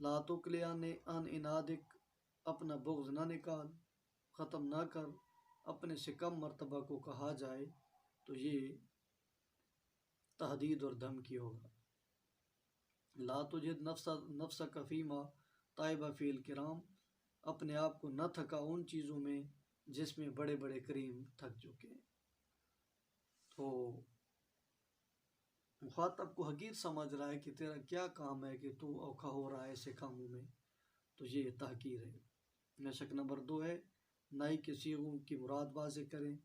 لا تقلع عن انادک، اپنا بغض نہ نکال، ختم نہ کر، اپنے سے کم مرتبہ کو کہا جائے تو یہ تحدید اور دھمکی ہوگا۔ لا تجد نفسک فیما طائب فی الکرام، اپنے آپ کو نہ تھکا ان چیزوں میں جس میں بڑے بڑے کریم تھک چکے ہیں۔ تو مخاطب کو حقیر سمجھ رہا ہے کہ تیرا کیا کام ہے کہ تو اوکھا ہو رہا ہے ایسے کاموں میں، تو یہ تحقیر ہے۔ مشق نمبر 2 ہے، نئی کے صیغوں کی مراد واضح کریں۔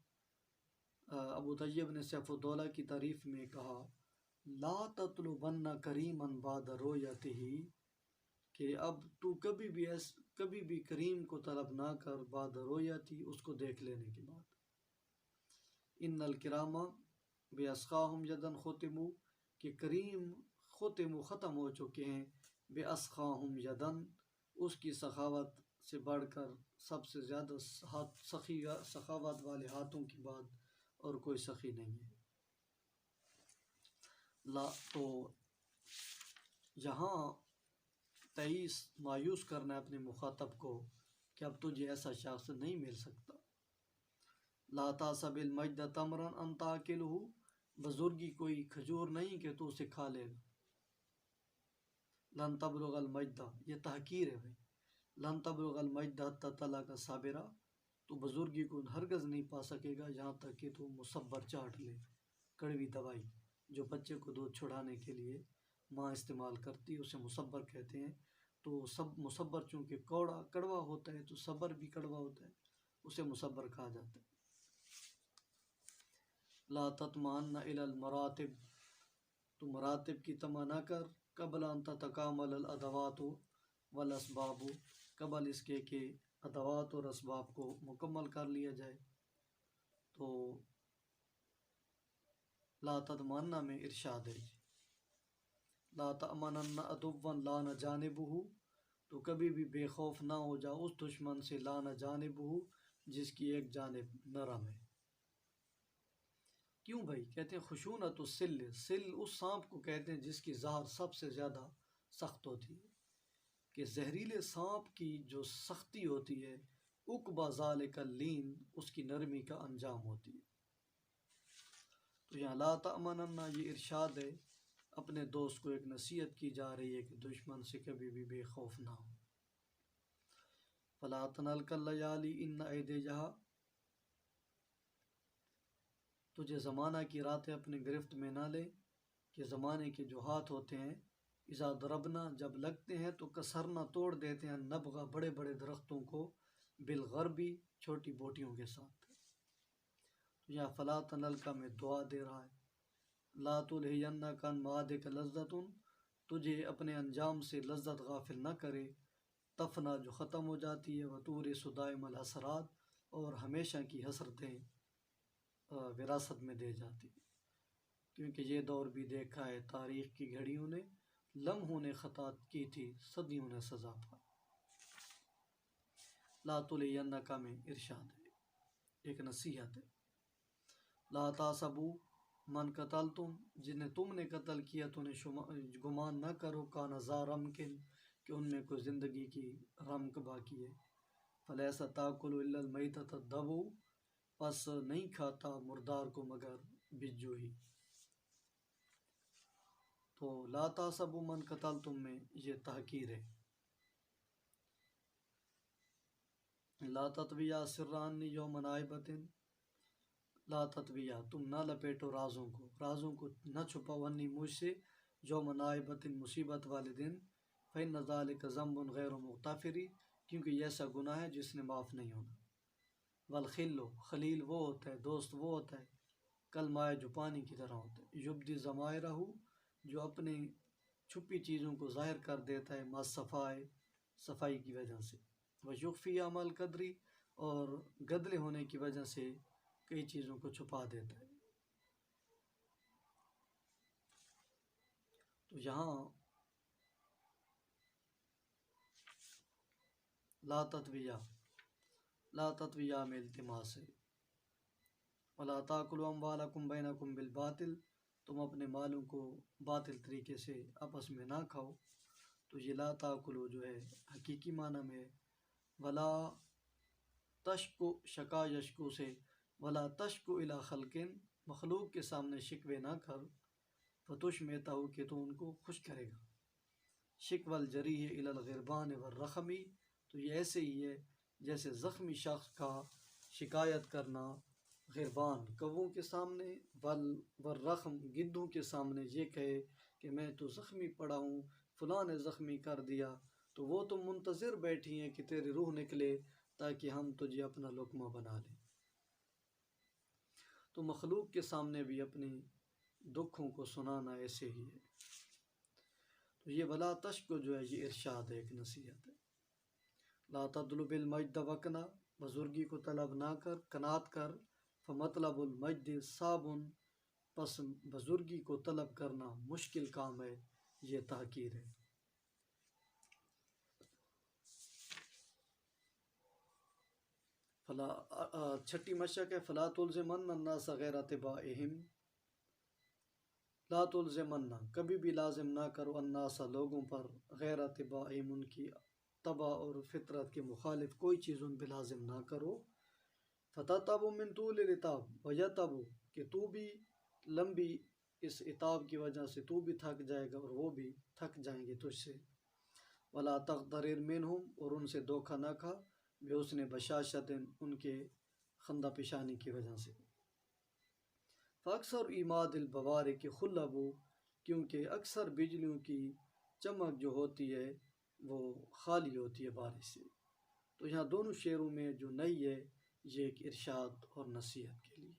ابو طیب نے سیف الدولہ کی تعریف میں کہا، لا تطلبن کریما بعد رؤیتہ، کہ اب تو کبھی بھی کریم کو طلب نہ کر، بعد رؤیتہ اس کو دیکھ لینے کے بعد۔ ان الکرام باسخاہم یدن ختموا، کہ کریم ختم ہو چکے ہیں، باسخاہم یدن اس کی سخاوت سے بڑھ کر، سب سے زیادہ سخاوت والے ہاتھوں کی بات اور کوئی سخی نہیں ہے۔ تو یہاں تئیس مایوس کرنا ہے اپنے مخاطب کو کہ اب تجھے ایسا شخص نہیں مل سکتا۔ لا تحسب المجد تمرا ان تاکلہ، بزرگی کوئی کھجور نہیں کہ تو اسے کھا لے گا۔ لن تبلغ المجد، یہ تحقیر ہے بھائی، لن تبلغ المجد حتی تلق صابرا، تو بزرگی کو ہرگز نہیں پا سکے گا یہاں تک کہ تو مصبر چاٹ لے، کڑوی دوائی جو بچے کو دودھ چھڑانے کے لیے ماں استعمال کرتی ہے اسے مصبر کہتے ہیں۔ تو سب مصبر چونکہ کڑوا ہوتا ہے تو صبر بھی کڑوا ہوتا ہے، اسے مصبر کہا جاتا ہے۔ لا تطمئن الی المراتب، تو مراتب کی تمنا نہ کر، قبل ان تتکامل الادوات والاسباب، قبل اس کے کہ ادوات اور اسباب کو مکمل کر لیا جائے۔ تو لا تطمئن میں ارشاد ہے، لا تأمنن عدوا لان جانبہ، تو کبھی بھی بے خوف نہ ہو جا اس دشمن سے، لان جانبہ جس کی ایک جانب نرم ہے۔ کیوں بھائی؟ کہتے ہیں خشونت السل، سل اس سانپ کو کہتے ہیں جس کی زہر سب سے زیادہ سخت ہوتی ہے، کہ زہریلے سانپ کی جو سختی ہوتی ہے، عقبی ذالک اللین، اس کی نرمی کا انجام ہوتی ہے۔ تو یہاں لا تأمنن یہ ارشاد ہے، اپنے دوست کو ایک نصیحت کی جا رہی ہے کہ دشمن سے کبھی بھی بے خوف نہ ہو۔ فلا تنلک اللیالی ان ایدیہا، تجھے زمانہ کی راتیں اپنے گرفت میں نہ لے، کہ زمانے کے جو ہاتھ ہوتے ہیں، اذا ضربنا جب لگتے ہیں تو کسرنا توڑ دیتے ہیں، نبغا بڑے بڑے درختوں کو، بالغربی چھوٹی بوٹیوں کے ساتھ۔ یا فلا تنلکا میں دعا دے رہا ہے، لا تلہینک عن معادک لذت، تجھے اپنے انجام سے لذت غافل نہ کرے، تفنا جو ختم ہو جاتی ہے، وتورث دائم الحسرات اور ہمیشہ کی حسرتیں وراثت میں دے جاتی ہے۔ کیونکہ یہ دور بھی دیکھا ہے تاریخ کی گھڑیوں نے، لمحوں نے خطا کی تھی، صدیوں نے سزا پائی۔ لا تلینک میں ارشاد ہے، ایک نصیحت ہے۔ لا تحسبوا من قتلتم، جنہیں تم نے قتل کیا تو انہیں گمان نہ کرو، کان ذا رمکن، کہ ان میں کوئی زندگی کی رمق باقی ہے۔ فَلَيْسَ تَأْكُلُ إِلَّا الْمَيْتَةَ الدَّبُ، پس نہیں کھاتا مردار کو مگر بجو ہی۔ تو لا تحسبوا من قتلتم میں یہ تحقیر ہے۔ لا تطویہ سرانی یوم نائبت، لا تطویہ تم نہ لپیٹو رازوں کو نہ چھپاؤ انی مجھ سے، یوم نائبت مصیبت والے دن، فإن ذلک ذنب غیر مغتفر، کیونکہ یہ ایسا گناہ ہے جس نے معاف نہیں ہونا۔ والخل خلیل وہ ہوتا ہے، دوست وہ ہوتا ہے، کالماء جو پانی کی طرح ہوتا ہے، یبدی ضمائرہ جو اپنے چھپی چیزوں کو ظاہر کر دیتا ہے، ما صفائی کی وجہ سے، ویخفی عمل قدری اور گدلے ہونے کی وجہ سے کئی چیزوں کو چھپا دیتا ہے۔ تو یہاں لا تطویہ میں التماس ہے۔ وَلَا تَأْكُلُوا أَمْوَالَكُمْ بَيْنَكُمْ بِالْبَاطِلِ، تم اپنے مالوں کو باطل طریقے سے آپس میں نہ کھاؤ۔ تو یہ لا تاکلو جو ہے حقیقی معنی میں ولا تشکو، شکا یشکو سے، ولا تشکو الی خلقن، مخلوق کے سامنے شکوے نہ کر، فتش میں ہو کہ تو ان کو خوش کرے گا۔ شکو الجریح الی الغربان والرخمی، تو یہ ایسے ہی ہے جیسے زخمی شخص کا شکایت کرنا غربان کووں کے سامنے، والرخم گدھوں کے سامنے، یہ کہے کہ میں تو زخمی پڑا ہوں، فلاں نے زخمی کر دیا، تو وہ تو منتظر بیٹھی ہیں کہ تیری روح نکلے تاکہ ہم تجھے اپنا لقمہ بنا لیں۔ تو مخلوق کے سامنے بھی اپنی دکھوں کو سنانا ایسے ہی ہے۔ تو یہ ولا تشکو جو ہے یہ ارشاد ہے، ایک نصیحت ہے۔ لا تطلب المجد وقنا، بزرگی کو طلب نہ کر، کنات کر، فمطلب المجد صعب، پس بزرگی کو طلب کرنا مشکل کام ہے، یہ تحقیر ہے۔ چھٹی مشق ہے، فلا تلزمن الناس غیر اتباعہم، لا تلزمن کبھی بھی لازم نہ کرو الناس لوگوں پر، غیر اتباعہم ان کی طبع اور فطرت کے مخالف کوئی چیز ان پہ لازم نہ کرو۔ فتطب من طول العتاب ویطب، کہ تو بھی لمبی اس عتاب کی وجہ سے تو بھی تھک جائے گا اور وہ بھی تھک جائیں گے تجھ سے۔ ولا تغترر منہم، اور ان سے دھوکہ نہ کھا، بحسن بشاشت ان کے خندہ پیشانی کی وجہ سے۔ فاکثر ایماد البوارق خلب، کیونکہ اکثر بجلیوں کی چمک جو ہوتی ہے وہ خالی ہوتی ہے بارش سے۔ تو یہاں دونوں شعروں میں جو نئی ہے یہ ایک ارشاد اور نصیحت کے لیے۔